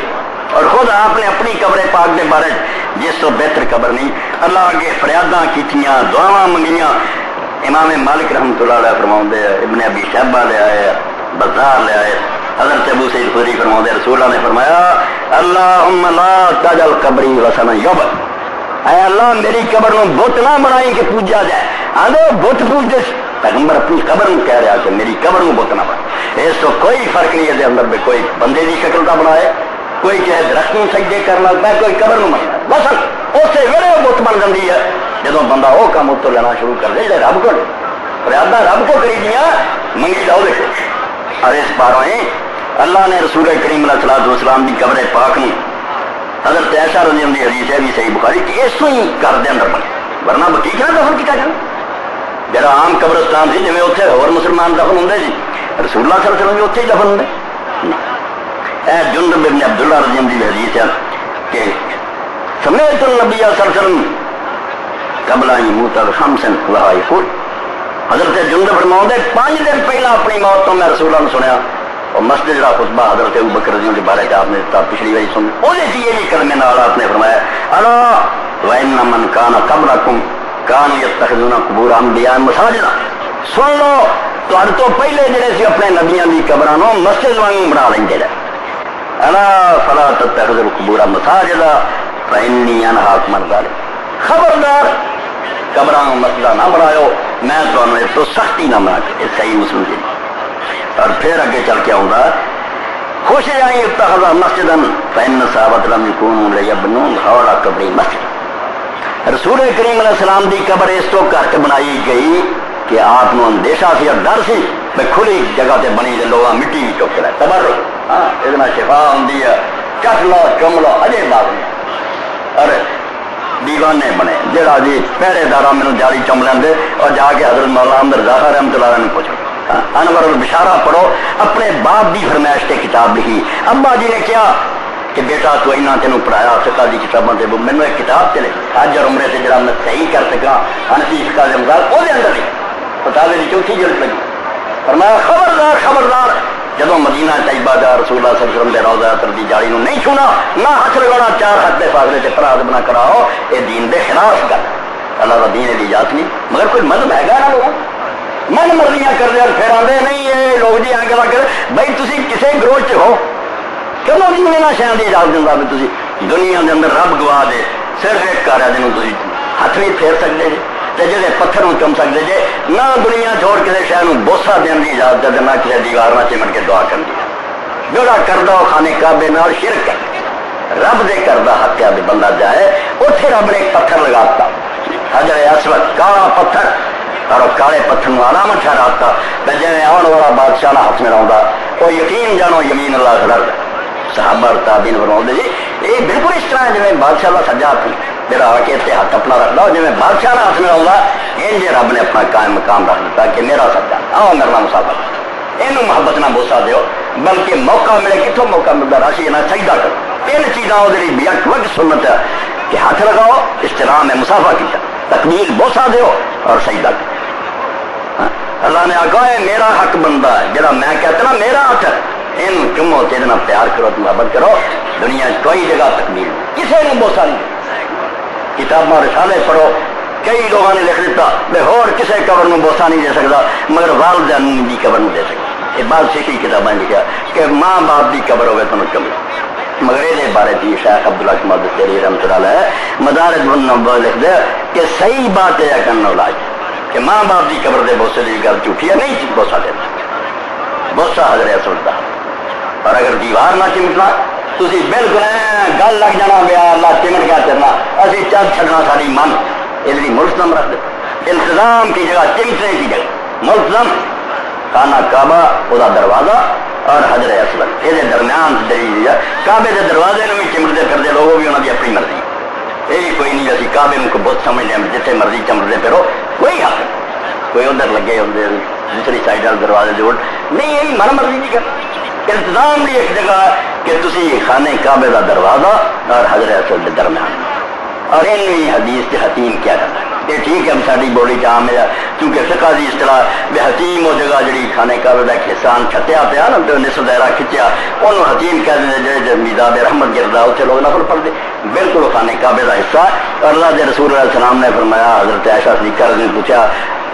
اور خود آپ نے اپنی قبر پاک کے بارے جس تو بہتر قبر نہیں اللہ کے فریاداں کیتیاں دعاواں منگیاں. امام مالک رحمۃ اللہ علیہ فرماؤندے ابن ابی شیبہ لے آئے بزار لے آئے حضرت ابو سعید خدری فرماؤندے رسول اللہ نے فرمایا اللہم لا تجعل قبری وثنا یعبد. اے اللہ میری قبر نو بت نہ بنائی کہ پوجا جائے. آندے بت پوجتے پیغمبر اپنی قبر نو کہہ رہا کہ میری قبر نو بت نہ بنائے. اس تو کوئی فرق نہیں ہے اندر میں کوئی بندے کی شکل نہ بنائے کوئی کہے درخت نو سجدے کرنا پہ کوئی قبر نو مننا بس اسے ویلے بت بن جاتی ہے جدو بندہ وہ کام اتو لینا شروع کر دے جائے رب کو فریاداں رب کو کری دیا منگی جاؤ دیکھو. اور اس باروں اللہ نے رسول کریم علیہ الصلوۃ والسلام کی قبر پاک میں حضرت عائشہ رضی اللہ عنہا حدیث ہے بھی صحیح بخاری کہ اس کو ہی گھر دے اندر بنے ورنہ بقیع نہ دفن کیا جانا. جڑا عام قبرستان سی جی اتنے اور مسلمان دفن ہوں جی رسول اللہ صلی اللہ علیہ وسلم بھی اتنے ہی دفن ہوں. اے جندب ابن عبداللہ رضی اللہ عنہ حدیث ہے کہ سمعت النبی صلی اللہ علیہ وسلم قبل ان یموت خمسا وهو یقول. حضرت جندب فرماؤندے 5 دن پہلا اپنی موت تو میں رسول اللہ نے سنیا اور مسجد جڑا خطبہ حضرت ابوبکر رضی اللہ عنہ کے بارے آپ نے پچھلی باری سن وہ یہ کلمے نال آپ نے فرمایا الا وان من کان قبلکم کانوا یتخذون قبور انبیاء مساجد. سن لو تہاڈے تو پہلے جڑے سی اپنے نبیاں دی قبراں نو مسجد وانگ بنا لیندے رہے. الا فلا تتخذوا القبور مساجد فانی انہاکم عن ذلک. خبردار قبراں مسجد نہ بناؤ میں تمہیں اس تو سختی نہ منا کے صحیح مسلم کی. اور پھر اگے چل کے آؤں گا خوش جائیں اتخذ مسجدا فإن صحابة لم يكونوا ليبنون حول قبر مسجد. رسول کریم علیہ السلام دی قبر اس تو گھٹ بنائی گئی کہ آپ کو اندیشہ سی اور ڈر سی میں کھلی جگہ تے بنی دے لوگ مٹی بھی چک رہا تبرک ہاں اتنا شفا ہوندی ہے کٹ لو چم لو اجے بات نہیں. اور دیوانے بنے جڑا جی پہرے دارا مینوں جالی چم لیندے اور جا کے حضرت مولانا احمد رضا خان رحمۃ اللہ علیہ نے پوچھو انور البشارہ پڑھو. اپنے باپ دی فرمائش تے کتاب لکھی. ابا جی نے کیا کہ بیٹا تو اینا تینوں پڑھایا فقہ دی کتاباں تے مینوں ایک کتاب چلے حج اور عمرے سے جڑا میں صحیح کر سکا حنفی فقہ دے مطابق وہ دے اندر لکھی فتاوی دی چوتھی جلد لگی. فرمایا خبردار خبردار جدو مدینہ طیبہ دا رسول اللہ صلی اللہ علیہ وسلم دے روضہ اطہر دی جاڑی نو نہیں چھونا نہ ہاتھ لگانا 4 ہاتھ دے فاصلے تے پراز بنا کراؤ یہ دین دے خلاف کر اللہ کا دین دی اجازت نہیں. مگر کوئی مذہب ہے گا نا لوگ من مرضیاں کر دے اور پھر آدھے نہیں یہ لوگ جی آگے کر بھائی تسی کسے گروہ چ ہو کیوں جی انہاں شیاں دی اجازت دیندا بھی تسی دنیا دے اندر رب گواہ دے صرف ایک کار ہے جنوں تسی ہاتھ نہیں پھیر سکتے جی تے جڑے پتھر نوں چم سکتے جے نہ دنیا چھوڑ کسے شے نوں بوسا دین دی اجازت دے نہ کسے دیوار نہ چمٹ کے دعا کرن دی. جڑا کردا خانے کعبے نال شرک ہے رب دے کردا ہتیا دے بندہ جائے اوتھے رب نے ایک پتھر لگاتا حجر اسود کالا پتھر اور کالے پتھر نو علامت ٹھہراتا جی آن والا بادشاہ نہ ہاتھ میں رہا وہ یقین جانو یمین اللہ خلر صحابہ اور تابعین فرماؤندے جی یہ بالکل اس طرح جی بادشاہ کا سجا ہاتھ جڑا آ کے ہاتھ اپنا رکھ لو جی بادشاہ نہ ہاتھ میں رہا ان جی رب نے اپنا قائم مقام رکھ دیتا کہ میرا سجا آؤ میرا مسافر یہ محبت نہ بوسا دیو بلکہ موقع ملے کتوں موقع ملتا راشی نہ سجدہ کرو. 3 چیزاں وہ بیک وقت سنت ہے کہ ہاتھ لگاؤ استلام ہے مسافہ کیا تقبیل بوسا دیو اور سجدہ کرو. اللہ نے آگاہ ہے میرا حق بندہ ہے جڑا میں کہتا نا میرا حق ہے ان چمو تیرے نال پیار کرو محبت کرو دنیا کوئی جگہ تقبیل کسی نے بوسا نہیں. کتاباں رسالے پڑھو کئی لوگوں نے لکھ دیتا بے ہور کسی قبر نو بوسا نہیں دے سکتا مگر والدین دی قبر نو دے سکتا. یہ بات سیکھی کتابیں لکھا کہ ماں باپ دی قبر ہوئے تو کمی مگر یہ بارے تھی شیخ عبداللہ شماد تیری رحمۃ اللہ علیہ مدارج النبوہ لکھ دے کہ صحیح بات ہے کرنا علاج کہ ماں باپ کی قبر دے بوسے کی گل جھوٹھی ہے نہیں بوسا دینا بوسا حضرت سنتا. اور اگر دیوار نہ چمٹنا تھی بالکل گل لگ جانا بیا اللہ چمٹ گیا چلنا اسی چل چڑنا ساری من یہ ملزم رکھ دے انتظام کی جگہ چمٹنے کی جگہ ملزم خانہ کعبہ وہ دروازہ اور حجر اسود یہ درمیان دلیل ہے. کعبے کے دروازے میں بھی چمٹتے پھرتے لوگوں بھی انہوں کی اپنی مرضی یہ کوئی نہیں اسی کعبے کو بت سمجھ لیں جتنے مرضی چمٹتے پھرو کوئی حق کوئی ادھر لگے ہوتے دوسری سائڈ والے دروازے جوڑ نہیں یہی من مرضی نہیں کر انتظام بھی ایک جگہ کہ تسی خانے کعبے کا دروازہ اور حجر اسود کے درمیان اور ان حدیث کے حتیم کیا کرنا یہ ٹھیک ہے ہم ساری بولی چاہ میں کیونکہ فقہ دی اصطلاح بے حتیم وہ جگہ جڑی خانے کعبے دا حصان چھٹیا پیا نا تو نصف دائرہ کھچیا انہوں حتیم کہہ دیں جڑے میزاب رحمت گردا اتنے لوگ نفل پڑھتے بالکل خانے کعبے دا حصہ. اور اللہ دے رسول علیہ السلام نے فرمایا حضرت عائشہ صدیقہ نے پوچھا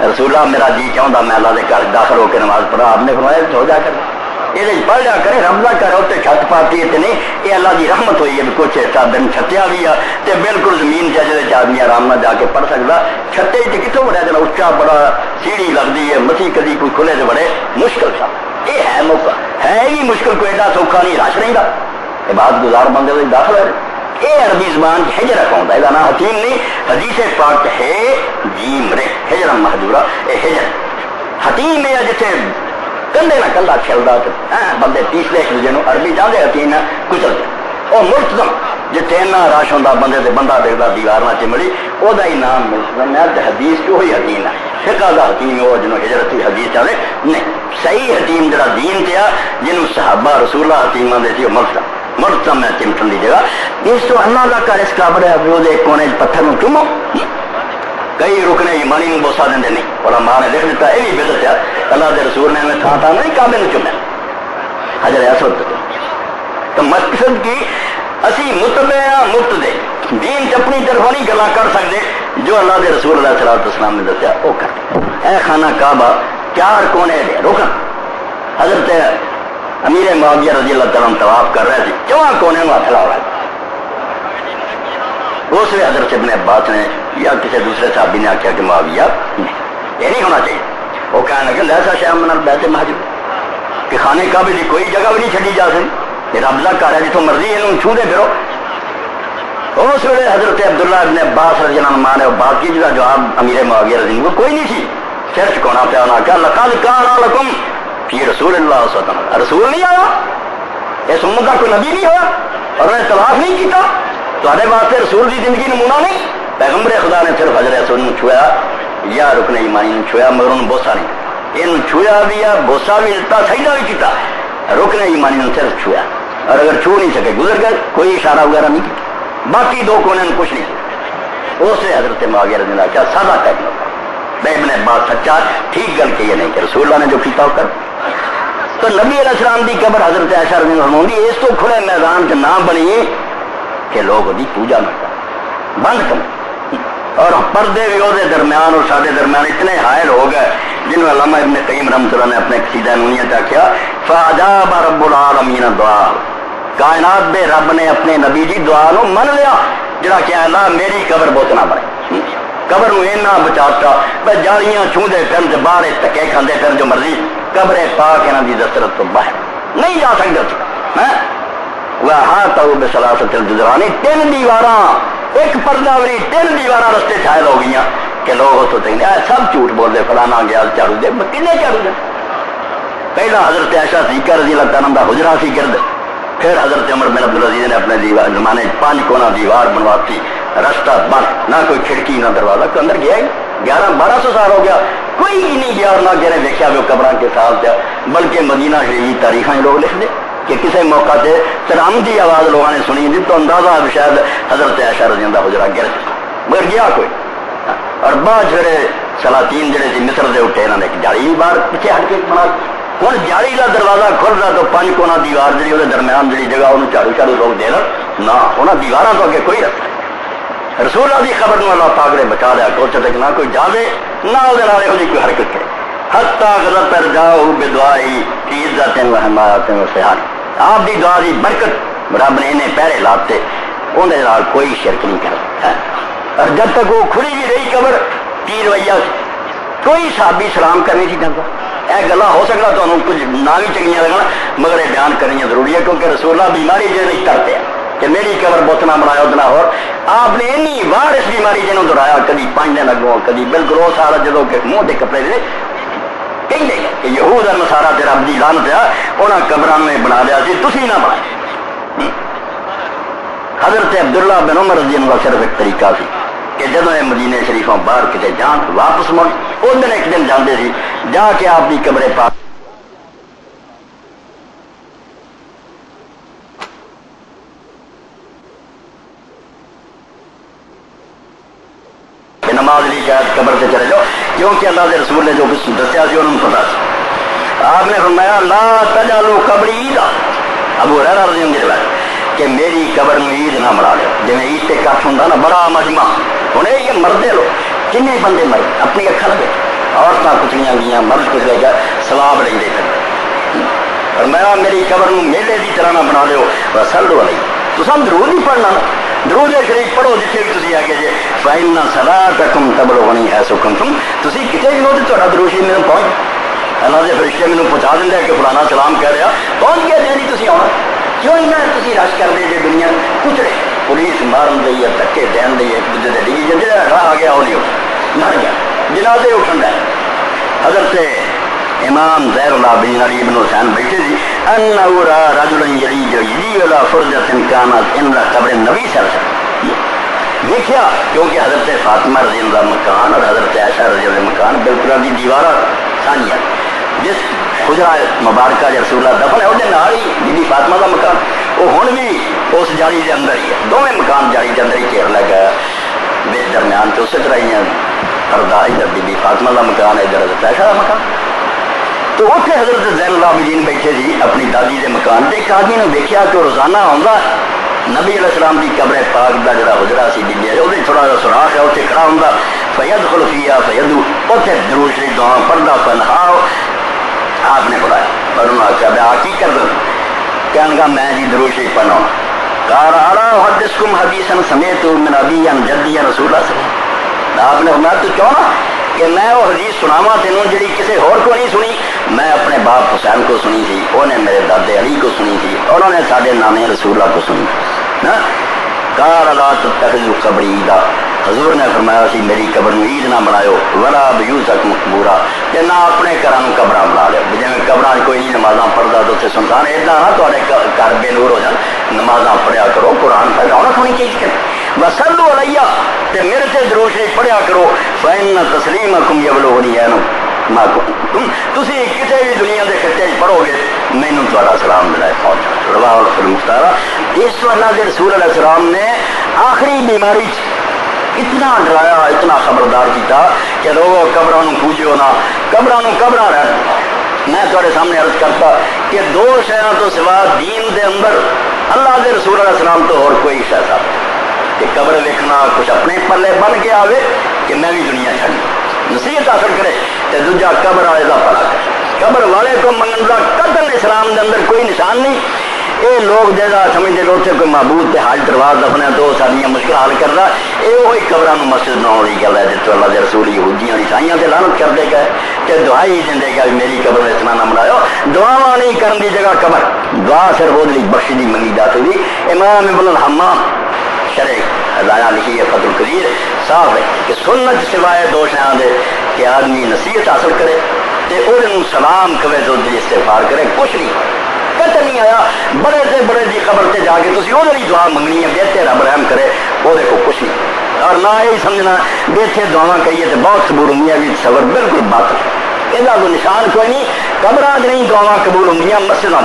رسول اللہ میرا جی چاہتا میں اللہ دے گھر داخل ہو کے نماز پڑھا. آپ نے فرمایا ہو جا کر یہ پڑھ جا کرے رمضہ کرے اتنے چھت پاتی ہے نہیں یہ اللہ کی رحمت ہوئی ہے کچھ ایسا دن چھتیا بھی ہے تو بالکل زمین سے آدمی آرام نہ جا کے پڑھ سکتا چھتے کتوں بڑا جنا اچا بڑا سیڑھی لگتی ہے مسیح کدی کوئی کھلے تو بڑے مشکل تھا. یہ ہے موقع ہے ہی مشکل کوئی ایڈا سوکھا نہیں رش نہیں گا بات گزار بندے داخل ہے. یہ عربی زبان ہجر اکاؤنٹ ہے یہ نام حتیم نہیں حدیث پاک ہے جیم رے ہجر محجورہ یہ ہجر حتیم ہے جیسے کندے نہ کلا کھیلتا بندے تیسرے ایک دوسرے عربی چاہتے حتیم کچلتے وہ ملتزم جتنے ایسا رش ہوتا بندے سے بندہ دیکھتا دیوار نہ چمڑی وہ نام ملتزم ہے. حدیث جو وہی حتیم ہے فقہ دا حتیم ہے وہ جنہوں ہجرت حدیث چاہتے نہیں صحیح حتیم جڑا دین تھا جنہوں صحابہ رسول اللہ حتیم آتے تھے وہ ملتزم ہے چمٹن کی جگہ. اس تو اللہ کا کر اس قابل ہے وہ ایک کونے پتھر میں چومو کئی رکنے ایمانی میں بوسا دیں نہیں اور ماں نے لکھ دیتا یہ بھی بدت ہے اللہ کے رسول نے ہمیں تھا نہیں کعبے میں چومے حجر اسود تو مقصد کی اسی متبع مقتدی دین چ اپنی طرف نہیں گلا کر سکتے جو اللہ کے رسول علیہ الصلوۃ والسلام نے دسیا وہ کر اے خانہ کعبہ 4 کونے دے رکن حضرت امیر معاویہ رضی اللہ تعالیٰ طواف کر رہے تھے 4 کونے میں ہاتھ لا رہا تھا. اس لیے حضرت ابن عباس نے یا کسی دوسرے صحابی نے آخیا کہ معاویہ نہیں یہ نہیں ہونا چاہیے. وہ کہنے لگے ایسا شاہ من بیت محجور کہ خانے کعبے کی کوئی جگہ بھی نہیں چھڈی جا سکتی یہ رب کا گھر ہے جتوں مرضی یہ چھو دے پھرو. اس ویلے حضرت عبداللہ ابن عباس رضی اللہ عنہ نے باقی جگہ جواب امیر معاویہ رضی اللہ کوئی نہیں سی سر چکونا پیا انہوں نے کہا لقد کان لکم فی رسول اللہ صلی اللہ علیہ وسلم رسول نہیں آیا اس امت کا کوئی نبی نہیں ہوا اور انہیں تلاش نہیں کیتا تھوڑے واسطے رسول کی زندگی نمونہ نہیں. پیغمبر خدا نے صرف حضرت رسول نے چھویا یا رکن ایمانی نے چھویا مگر انہوں بوسا نہیں یہ چھویا بھی ہے بوسا بھی دتا سجدہ بھی کیتا رکن ایمانی نے صرف چھویا اور اگر چھو نہیں سکے گزر گئے کوئی اشارہ وغیرہ نہیں کیا باقی 2 کونے نے کچھ نہیں کیا. اس سے حضرت معاویہ رضی اللہ کیا سادہ ٹائم میں ابن عباس سچا ٹھیک گل کہ یہ نہیں کہ رسول اللہ نے جو کیتا ہو کر تو نبی علیہ السلام کی قبر حضرت عائشہ رضی اللہ عنہ دی اس تو کھلے میدان سے نہ بنی کہ لوگ وہ پوجا نہ کریں بند کریں اور پردے بھی وہ درمیان اور سارے درمیان اتنے حائل ہو گئے جنہوں علامہ ابن قیم رحمۃ اللہ نے اپنے قصیدہ نونیہ سے آخیا فاجاب رب العالمین دعا کائنات دے رب نے اپنے نبی دی دعا نو من لیا جڑا کہ اللہ میری قبر بہت نہ بنے قبر نو اینا بچاتا بس جالیاں چھوندے پھر باہر تکے کھاندے پھر جو مرضی قبر پاک انہاں دی دسترس تو باہر نہیں جا سکتے وَحَاطَهُ بِثَلَاثَةِ الْجُدْرَانِ 3 دیواراں ایک پردہ وری 3 دیواراں رستے چھائل ہو گئیاں کہ لوگ تو کہیں سب جھوٹ بول دے فلانا گیا جھاڑو دے کنے جھاڑو دے. پہلا حضرت عائشہ صدیقہ رضی اللہ تعالیٰ عنہ حجرہ سی گرد پھر حضرت عمر بن عبدالعزیز نے اپنے زمانے 5 کونا دیوار بنواتی رستہ بند نہ کوئی کھڑکی نہ دروازہ کو اندر گیا ہی 1100-1200 سال ہو گیا کوئی نہیں گیا اور نہ گیا دیکھا وہ قبراں کے ساتھ بلکہ مدینہ شریف تاریخیں لوگ لکھ دے کہ کسی موقع سے سلام کی آواز لوگوں نے سنی جی تو اندازہ شاید حضرت عائشہ رضی اللہ حجرہ گر مگر گیا کوئی. اور بعد پھر سلاطین جڑے سی مصر دے اٹھے انہوں نے ایک جالی باہر پیچھے ہٹ کے بنا ہوں جالی کا دروازہ کھل رہا تو 5 کونا دیوار جی وہ درمیان جی جگہ انہوں جھاڑو لوگ دے رہے نہ انہوں دیواراں تو اگے کوئی رستہ رسول اللہ کی خبر نو اللہ پاک نے بچا لیا کوچ تک نہ کوئی جاوے نہ وہ کوئی حرکت کرے حتیٰ غضب پر جاؤ بدعائی کی عزت و حمایت و سہان آپ کی دعا کی برکت رب نے انہیں پہرے لاتے انہیں کوئی شرک نہیں کرتا. اور جب تک وہ کھلی بھی رہی قبر کی رویہ کوئی صحابی سلام کرنی سی چاہتا یہ گلا ہو سکتا تو کچھ نہ بھی چنگیاں لگنا مگر یہ بیان کرنی ضروری ہے کیونکہ رسول اللہ بیماری جو نہیں کرتے ہیں کہ میری قبر بت نہ بنایا اتنا ہو آپ نے اینی بار اس بیماری جنہوں دہرایا کدی 5 دن اگوں کدی بالکل وہ سارا جدو کہ منہ کے کپڑے دے کہیں دے کہ یہود اور نصارا تے رب دی لعنت ہے انہاں قبراں نے بنا لیا سی تسی نہ بنائے. حضرت عبداللہ بن عمر رضی اللہ عنہ صرف ایک طریقہ سی کہ جدو یہ مدینے شریفوں باہر کتے جان واپس مڑ اس دن ایک دن جاندے سی جا کے آپ کی قبر پاک نماز لی شاید قبر قبر سے چلے جاؤ، کیونکہ اللہ کے رسول نے جو کچھ دسیا سی انہوں نے پتا سی۔ آپ نے فرمایا لا تجعلوا قبری عیدا، ابو ہریرہ رضی اللہ عنہ روایت کہ میری قبر میں عید نہ بنا لو، جی عید سے کٹ ہوں نا بڑا مجمع ہوں، یہ مردے لو کن بندے مرد اپنی اکھا لگے، عورتیں کچلیاں گیا مرد کچلے گیا سواب لے پھر فرمایا میری قبر میں میلے کی طرح نہ بنا لو، وصلوا علیہ تو سب درود نہیں پڑھنا، درود شریف پڑھو جتنے بھی تھی آگے جی فإن صلاتکم تبلغنی حیث کنتم، تھی کتنے بھی ہو تو درود شریف میرے پہنچ، اللہ کے فرشتے مجھے پہنچا دیں کہ فلانا سلام کہہ رہا پہنچ گیا جی تھی آنا، کیوں تھی رش کر دے جی دنیا کچھ پولیس مارن دی ہے دھکے دین دی ایک دوسرے کے ڈیویژن جہاں راہ آ گیا وہ نہیں مر گیا جنازے اٹھن ہے۔ حضرت امام زہر العابدین علی ابن حسین بیٹھے جی انہ را رجلا یلیج علی فرجۃ کانت عند قبر النبی صلی اللہ علیہ وسلم، دیکھا کیونکہ حضرت فاطمہ رضی اللہ مکان اور حضرت عائشہ رضی اللہ مکان بالکل دیوارہ سانیہ، جس حجرہ مبارکہ رسول اللہ دفن ہے وہ نال ہی بی بی فاطمہ کا مکان، وہ ہن بھی اس جالی کے اندر ہی ہے، دونوں مکان جالی کے اندر ہی گھیر لگا بچ درمیان تو اسی طرح ہی پردہ ادھر بی بی فاطمہ کا مکان ہے ادھر حضرت عائشہ کا مکان۔ تو اتنے حضرت زین العابدین بیٹھے جی اپنی دادی کے مکان سے، ایک آدمی نے دیکھا کہ روزانہ آتا نبی علیہ السلام کی قبر پاک کا جڑا حجرا سی بی وہ تھوڑا جا سوراخ ہے اتنے کھڑا ہوں فیدخل فیہا فیدعو، اتنے درود شریف دعا پڑھتا پنہاؤ، آپ نے بلایا اور انہوں نے آخیا میں آ کی کر دوں، کہنے لگا میں جی درود شریف پڑھنا قال الا احدثکم حدیثا سمعت من ابی عن جدی رسول اللہ صلی اللہ علیہ وسلم، آپ نے فرمایا تو چاہنا کہ میں وہ حدیث سناواں تینوں جڑی کسی اور کو نہیں سنی، میں اپنے باپ حسین کو سنی تھی، انہوں نے میرے دادے علی کو سنی تھی، اور انہوں نے سارے نانے رسول اللہ کو سنی نا۔ قال لا تتخذوا قبری عیدا، حضور نے فرمایا سی میری قبر میں عید نہ بناؤ، ولا بیوتکم مقبورا، کہ نہ اپنے گھراں قبر بنا لو، جی قبراں کوئی نہیں نمازاں پڑھتا تو اتنے سنسان ایدا نہ تے گھر بے نور ہو جان، نمازاں پڑھیا کرو قرآن پڑھا نہ سونی چیز کرے، وصلوا علیہ تے میرے تے درود شریف پڑھیا کرو، فإن تسلیمکم یبلغنی ما کنتم، تسی کسی بھی دنیا کے خطے پڑھو گے مینوں تہاڈا سلام ملائے پہنچا، رواہ المختار۔ اس اللہ کے رسول علیہ السلام نے آخری بیماری اتنا ڈرایا اتنا خبردار کیتا کہ لوگوں قبراں پوجو نہ، قبراں رہن۔ میں تھوڑے سامنے عرض کرتا کہ دو شیاں تو سوا دین دے اندر اللہ کے رسول علیہ السلام تو اور کوئی شے صاحب کہ قبر ویکھنا کچھ اپنے پلے بن کے آوے کہ میں بھی دنیا چھڑی نصیحت حاصل کرے، تے دوجا قبر والے کا بھلا کرے، قبر والے کو منگن کا قتل اسلام دے اندر کوئی نشان نہیں۔ یہ لوگ جیسا سمجھتے کہ اتنے کوئی معبود تے حاج درواز دفنے تو ساری مشکل حل کرتا، یہ وہی قبروں مسجد بناؤ کی گل ہے جس اللہ کے رسول یہودیاں عیسائیاں سے لعنت کرتے گئے کہ دعائی دیں گا میری قبر میں اتنا نہ بناؤ، دعا نہیں کرن دی جگہ قبر، دعا صرف وہ بخشی دی منگی جاتی تھی۔ امام ابن الحمام شرح ہدایہ لکھی ہے فتح القدیر صاف ہے کہ سنت سوائے دو شیاں دے کہ آدمی نصیحت حاصل کرے تے انہوں سلام کرے تو استغفار کرے، کچھ نہیں قتل نہیں آیا بڑے سے بڑے دی قبر سے جا کے تسی وہ دعا منگنی ہے بہتے رب رحم کرے، وہ کو کچھ نہیں، اور نہ یہی سمجھنا بیٹھے دعا کہیے تو بہت قبول ہوں بھی صبر بالکل باطل، یہ کوئی نشان کوئی نہیں، قبراں نہیں دعا قبول ہوں مسجداں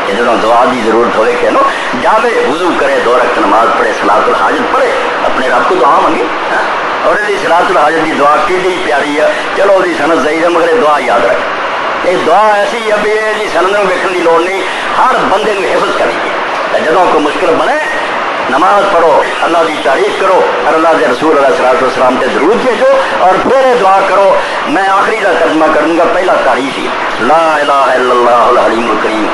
جدوں دعا کی ضرورت ہوئے کہ نو جاوے وضو کرے، 2 رکعت نماز پڑھے، صلاۃ الحاجت پڑھے، اپنے رب کو دعا منگے، اور یہ صلاۃ الحاجت کی دعا کیڈی پیاری ہے، چلو وہ سند صحیح ہے مگر دعا یاد رکھے، یہ دعا ایسی ہے بھی یہ سند میں ویکھن کی لوڑ نہیں، ہر بندے کو حفظ کرنی ہے، جدوں کوئی مشکل بنے نماز پڑھو، اللہ کی تعریف کرو، اور اللہ کے رسول علیہ السلام سے درود بھیجو، اور پھر دعا کرو۔ میں آخری کا ترجمہ کروں گا، پہلا تعریف ہی لا الہ الا اللہ الحلیم الکریم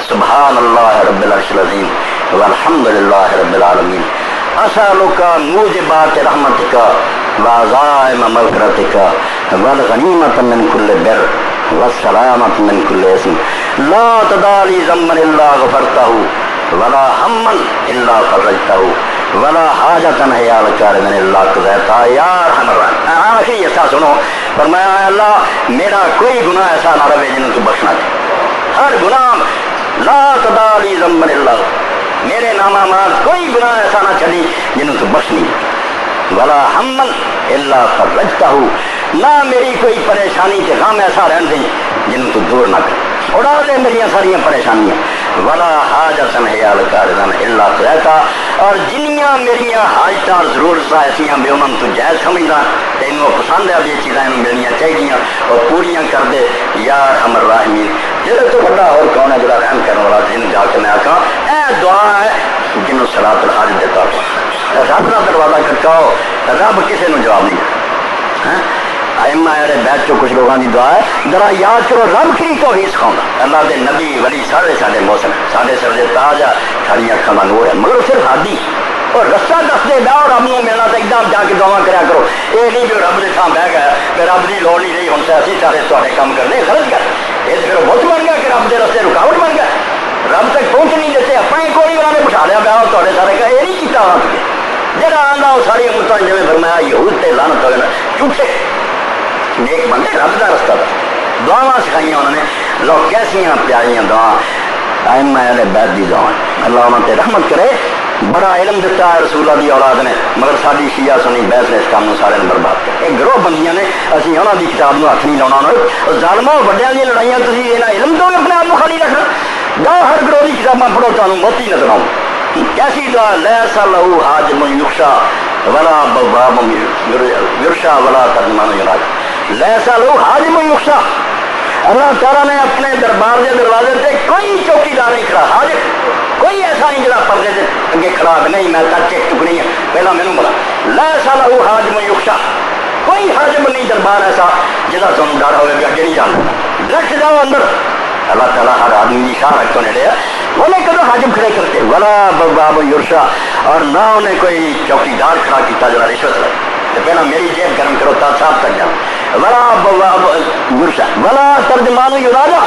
سبحان اللہ رب العرش العظیم والحمد للہ رب العالمین اسألک موجبات رحمتک وعزائم مغفرتک والغنیمۃ من کل بر والسلامۃ من کل اسم لا تدع لی ذنبا الا غفرتہ ولا ہما الا فرجتہ ولا حاجۃ ہی لک من الا قضیتہا یا ارحم الراحمین۔ آخری ایسا سنو، فرمایا اللہ میرا کوئی گناہ ایسا نہ رہے جنہوں تو بخشنا چاہے، ہر گناہ لا تدع لی ذنبا الا میرے نامہ ماز کوئی گناہ ایسا نہ چلی جنہوں تو بخشنی، ولا ہما الا فرجتہ نہ میری کوئی پریشانی کے غم ایسا رہن دیں جنہوں تو دور نہ کرے، اڑا دے میری ساری پریشانیاں، ولا حاجت حیال کارزن الا قضیتا، اور جنیاں میریاں حاجتاں ضرورت ایسیاں بے انہوں تو جائز سمجھدا تینوں پسند ہے بھی چیزاں ملنیاں چاہیے اور پوریاں کر دے یا ارحم الراحمین۔ جڑے تو بڑا اور کون ہے جڑا رحم کرنے والا، جن جا کے میں آکھاں اے دعا ہے جنوں صلاۃ الحاجت دیتا رب کا دروازہ کھٹکاؤ، رب کسی نو جواب نہیں دیتا۔ ائمہ اہل بیت چو کچھ لوگوں کی دعا ہے ذرا یاد کرو رب کی توحید سکھاؤں گا، اللہ دے نبی ولی سارے موسم سارے سر دے تاج ہے، ساری اکھاں دا نور ہے، مگر صرف ہادی اور رستہ دس دے دا اور رب نو ملنا تو ایک دم جا کے دعا کریا کرو۔ یہ نہیں جو رب دے تھان بہ گیا کہ رب کی لوڑ نہیں رہی ہوں سے اسی سارے تھوڑے کام کرنے، غلط کر یہ پھر بت بن گیا کہ رب دے رستے رکاوٹ بن گیا، رب تک پہنچ نہیں دیتے، اپنے کوئی انہوں نے بٹھا لیا پیا تھوڑے سارے کا یہ نہیں کیتا جہاں آتا وہ ساری امتوں نے جی فرمایا یہود تے لعنت ہوئے جھوٹے نیک بندے رب کا رستہ تھا، دعاواں سکھائیاں انہوں نے، لوگ کیسیاں پیاریاں دعا ائمہ اہل بیت دی دعا، اللہ انہوں تے رحمت کرے۔ بڑا علم دیتا ہے رسول اللہ دی اولاد نے، مگر ساری شیعہ سنی بحث نے اس کام کو سارے برباد کر ایک گروہ بندیاں نے، اسی انہوں دی کتاب کو ہاتھ نہیں لاؤنا، ظالموں وڈیاں دی لڑائیاں تسی انہاں علم تو اپنے آپ کو خالی رکھنا، جاؤ ہر گروہ دی کتاباں پڑھو تمہیں موتی نظر آؤں۔ کیسی دعا لیس لہ حاجم یخشا ولا بواب یرشا ولا ترجمان یراج، لیس لہ حاجم یخشا، اللہ تعالیٰ نے اپنے دربار کے دروازے سے کوئی چوکیدار نہیں کھڑا، حاجم کوئی ایسا نہیں جڑا پردے سے اگے کھڑا کہ نہیں میں تک چیک چک نہیں ہے پہلا مینوں بلا، لیس لہ حاجم یخشا، کوئی حاجم نہیں دربار ایسا جہاں تمہیں ڈر ہوئے کہ اگے نہیں جانا، رکھ جاؤ اندر۔ اللہ تعالیٰ ہر آدمی کی شاہ رکھ تو نیڑے ہے، انہیں کدو حاجم کھڑے کرتے ولا بواب یرشا، اور نہ انہیں کوئی چوکیدار کھڑا کیتا جڑا رشوت لے تو پہلا میری جیب گرم کرو تا صاحب تک جاؤ، ولا بواب یرشا ولا ترجمان یراجا،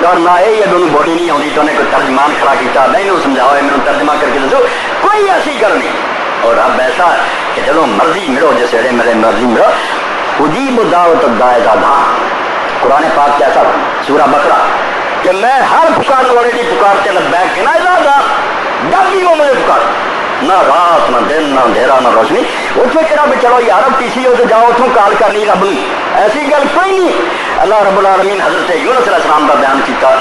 اور نہ یہ دونوں بولی نہیں آتی تو انہیں کوئی ترجمان کھڑا کیتا نہیں سمجھاؤ میرے ترجمہ کر کے دسو، کوئی ایسی گل نہیں۔ اور اب ایسا ہے کہ جب مرضی ملو جس ویلے میرے مرضی ملو، اجیب دعوت الداعی اذا دعان، قرآن پاک کیسا سورہ بقرہ کہ میں ہر پکارنے والے کی پکارتے لبیک کے نہ اجازا جب بھی وہ مجھے پکار، نہ رات نہ دن نہ اندھیرا نہ روشنی، اتنے کہ رب چلو یار اب ٹی سی ہو تو جاؤ اتوں کال کر لی رب نے، ایسی گل کوئی نہیں۔ اللہ رب العالمین حضرت یونس علیہ السلام کا بیان کیتا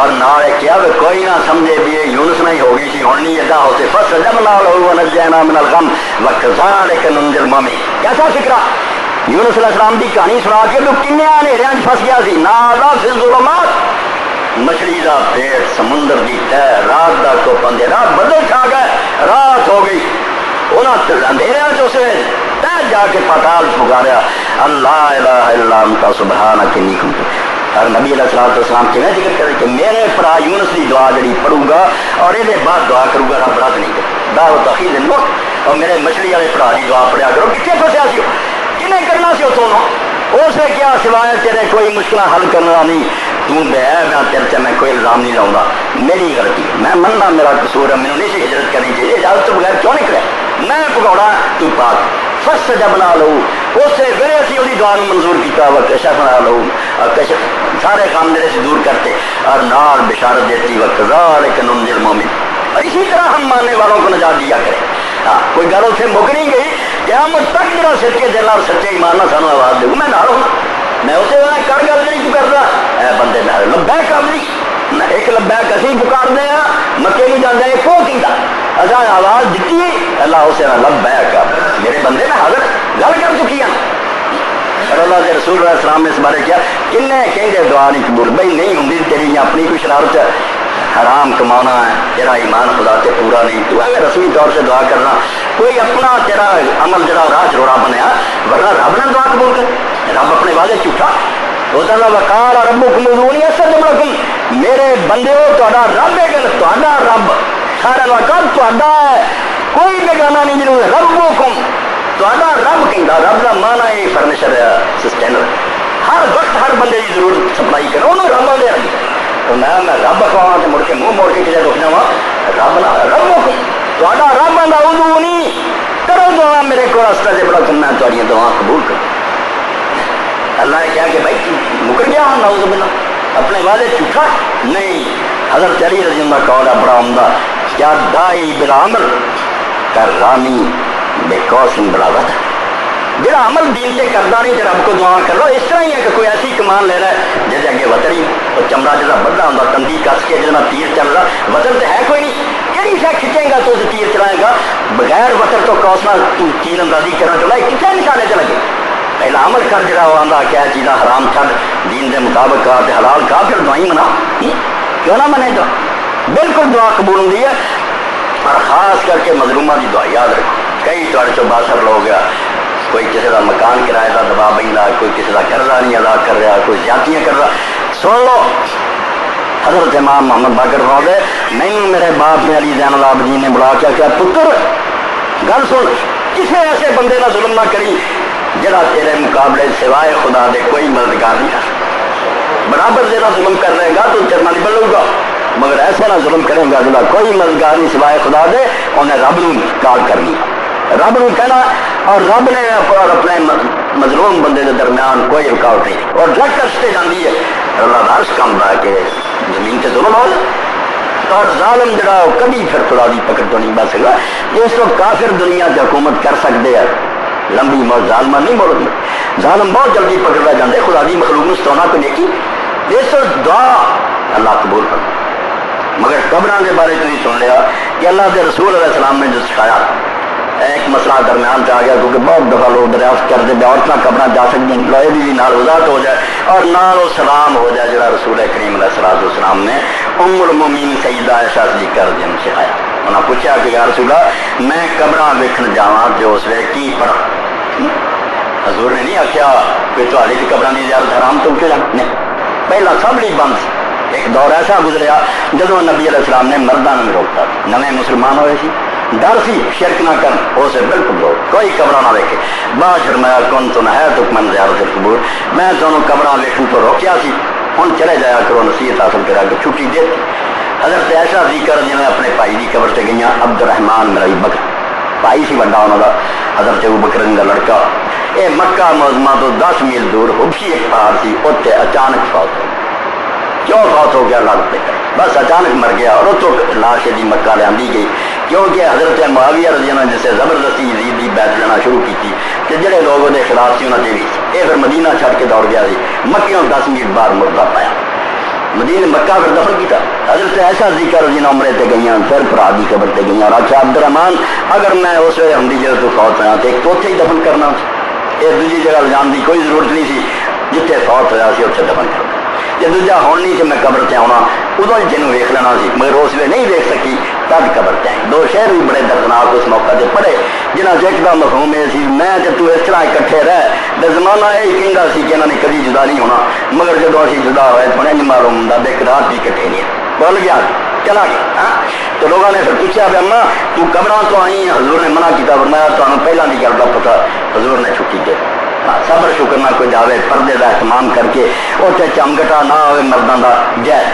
اور نال کیا کہ کوئی نہ سمجھے بھی یونس نہیں ہو گئی سی ہوں نہیں ادا ہوتے فاستجبنا له ونجينا من الغم وكذلك ننجي المؤمنين، کیسا فکرہ یونس علیہ السلام کی کہانی سنا کے تو کنے ہنیریاں پھس گیا سی، نادا فی الظلمات، مچھلی کا پیٹ سمندر کی تہ، رات کا کو اندھیرا بدل کھا گئے، رات ہو گئی، انہوں اندھیرا چ تہ جا کے پتال پکاریا اللہ الہ الا انت سبحانک انی کنت، اور نبی علیہ السلام کیوں ذکر کرے کہ میرے برا یونس کی دعا جڑی پڑھوں گا اور یہ بعد دعا کروں گا رب رد نہیں کرے دعوت تخیل الموت، اور میرے مچھلی والے برا کی دعا پڑھیا کرو، کتنے پھسیا سی کنہیں کرنا سی اتوں اس نے کیا سوائے تیرے کوئی مشکل حل کرنا نہیں، تو بے میں تیرے سے میں کوئی الزام نہیں لاؤں گا، میری غلطی میں مننا میرا قصور ہے، مجھے نہیں سی ہجرت کرنی چاہیے، اجازت تو بغیر کیوں نکلے، میں پکوڑا تو پاک فاستجبنا له، اس سے ویلے اسی وہی دعا نو منظور کیتا وکشفنا له، کشف سارے کام میرے سے دور کرتے اور نال بشارت دیتی وکذالک ننجی المؤمنین، اور اسی طرح ہم ماننے والوں کو نجات دیا کریں۔ کوئی گل اسے مک نہیں گئی، قیامت تک جڑا سچے دل اور سچے ایمان نہ سانو آواز دے میں نال ہوں، میں اسے کر گل نہیں تو کردا اے بندے نال لبیک قبلی ایک لبیک اسی پکار دے مکے نہیں جاندے ایک وہ کیتا اصا آواز دیتی اللہ اسے لبیک میرے بندے میں حاضر گل کر چکی ہیں، اور اللہ کے رسول علیہ السلام نے اس بارے کیا کنے کہیں دعا نہیں قبول بھائی نہیں ہوں تیری اپنی کوئی شرارت حرام کمانا ہے، تیرا ایمان خدا سے پورا نہیں، تو اگر رسمی طور سے دعا کرنا کوئی اپنا تیرا عمل جڑا راہ چروڑا بنیا، ورنہ رب نے دعا قبول کر، رب اپنے وعدے جھوٹا وقال ربکم ادعونی استجب لکم، میرے بندے ہو تا رب ہے کہ تا رب سارا وقت تا ہے، کوئی بیگانہ نہیں ضرور، ربکم تا رب کہندا، رب کا مانا ہے فرنیچر سسٹینر، ہر وقت ہر بندے کی ضرورت سپلائی کرو انہوں رب دے تو میں رب کھواں تو مڑ کے منہ موڑ کے کسی رکنا وا رب نہ رب تا رب آتا ادعونی کرو دعا میرے کو استجب لکم، میں تہاڈیاں دعا قبول کروں۔ اللہ نے کہا کہ بھائی مکر گیا ہوں نعوذ باللہ اپنے وعدے جھوٹا نہیں، حضرت علی رضی اللہ قول ہے بڑا عمدہ، کیا دائی بلا عمر کر رامی بے قوس بلا وطن، جہاں عمل دین سے کرتا نہیں تو رب کو دعا کر لو. اس طرح ہی ہے کہ کوئی ایسی کمان لے رہا ہے جیسے اگے وطن ہی چمڑا جہاں بڑھا ہوں تندی کس کے جہاں تیر چل رہا, وطن تو ہے کوئی نہیں. کہڑی شاید کھچے گا تو اسے تیر چلائے گا, بغیر وطن تو کوسنا تیر اندازی کرنا چلا کتنے نشانے چلے گے. پہلا عمل کر جڑا وہ آتا کیا چیزاں حرام چھڈ دین کے مطابق کھا تے حلال کھا, پھر دعائی منا. کیوں نہ منے گا؟ بالکل دعا قبول ہوتی ہے. اور خاص کر کے مظلومہ کی دعا یاد رکھو. کئی تھوڑے چو باثر لوگ آ, کوئی کسی کا مکان کرائے کا دبا بہتا, کوئی کسی کا قرضہ نہیں ادا کر رہا, کوئی زیادتیاں کر رہا. سن لو حضرت امام محمد باقر فرماتے ہیں نہیں میرے باپ نے علی زین العابدین نے بلا کے کیا پتر گل سن, کسی ایسے بندے کا ظلم نہ کری جڑا تیرے مقابلے سوائے خدا دے کوئی مددگار نہیں ہے. برابر جڑا ظلم کر رہے گا تو تیرے نال بلوں گا, مگر ایسا نہ ظلم کرے گا جڑا کوئی مددگار نہیں سوائے خدا دے, انہیں رب نو کال کرنی, رب نو کہنا. اور رب نے اپنے مظلوم بندے کے درمیان کوئی رکاوٹ نہیں. اور جگ کرتے جاتی ہے اللہ کا عرش کام ہے کہ زمین سے ظلم ہو, اور ظالم جڑا کبھی پھر خدا دی پکڑ تو نہیں بچ سکتا. اس وقت کافر دنیا کی حکومت کر سکتے ہیں, لمبی موت ظالمہ نہیں موڑ. ظالم بہت جلدی پکڑا جاتے, خدا دی مخلوق میں ستونا کو نیکی. اس وقت دعا اللہ قبول کر. مگر قبروں کے بارے تو سن لیا کہ اللہ کے رسول علیہ السلام نے جو سکھایا, ایک مسئلہ درمیان سے آ گیا کیونکہ بہت دفعہ لوگ دریافت کرتے ہیں عورتیں قبر جا سکتی ہیں, لوہے بھی نال وضاحت ہو جائے اور نال وہ سلام ہو جائے جڑا رسول کریم علیہ السلام نے ام المومنین سیدہ عائشہ صدیقہ رضی اللہ عنہا سکھایا. انہوں نے پوچھا کہ یا رسول اللہ میں قبراں ویکھن جاواں تے اس ویلے کی پڑھاں؟ حضور نے نہیں آخیا کہ تہاڈی تے قبراں دی زیارت حرام تو کیوں نہیں, پہلا سب لی بند سی. ایک دور ایسا گزریا جدو نبی علیہ السلام نے مردوں میں روکتا, نویں مسلمان ہوئے سی, ڈر سی شرک نہ کر, اسے بالکل دو کوئی قبر نہ ویکھے. بعد فرمایا کون تو نہ ہے تکمن زیارت القبور, میں تمہیں قبر ویکھن تو روکیا سی, ہن چلے جایا کرو نصیحت حاصل کرا کے چھٹی دے. حضرت عائشہ ذکر جنہیں اپنے بھائی کی قبر سے گئی, عبد الرحمان میرا بکر بھائی سی بڑا انہوں کا, حضرت ابو بکر کا لڑکا. یہ مکہ معظمہ تو 10 میل دور حبشی ایک پہاڑ سی, اتنے اچانک فوت ہو. کیوں فوت ہو گیا اللہ پہ, بس اچانک مر گیا. اور تو لاش دی مکہ لے گئی کیونکہ حضرت معاویہ رضی اللہ عنہ جسے زبردستی یزید دی بیعت لینا شروع کی کہ جڑے لوگ وہ خلاف سی انہوں نے بھی یہ پھر مدینہ چھڑ کے دوڑ گیا سی. مکیوں 10 میل بعد مردہ پایا, مدینہ مکہ پھر دفن کیا. حضرت عائشہ ذکر رضی اللہ عمرے تے گئی, پھر بھرا دی قبر تے گئی اور آخیا عبد الرحمان اگر میں اس ویلے ہوں جب تو فوت ہوا تو ایک تو اتنے ہی دفن کرنا, یہ دوسری جگہ لے جان کی کوئی ضرورت نہیں سی, جتنے فوت ہوا سی اتنے دفن کرنا. جی دوجا ہوں نہیں کہ میں قبر سے آنا ادو ہی تینوں ویکھ لینا سی, مگر اس ویلے نہیں ویکھ سکی تب قبر سے. 2 شہر بھی بڑے دردناک اس موقع سے پڑھے جنہوں سے ایک کا مفہوم یہ سی میں تو اس طرح اکٹھے رہ زمانہ یہ کہہ سی کہ انہوں نے کبھی جدا نہیں ہونا, مگر جب اسی جدا ہوئے تو نہیں معلوم ہوں ایک رات بھی کٹھے نہیں بول گیا چلا گیا. تو لوگوں نے پھر پوچھا بھی اما تو قبراں تو آئی, حضور نے منع کیا, فرمایا تمہیں پہلے کی گل کا پتا, حضور نے چھٹی دے. صبر شکر نہ کوئی جاوے, پردے کا اہتمام کر کے اتنے چمگٹا نہ ہوئے مردوں کا جائے,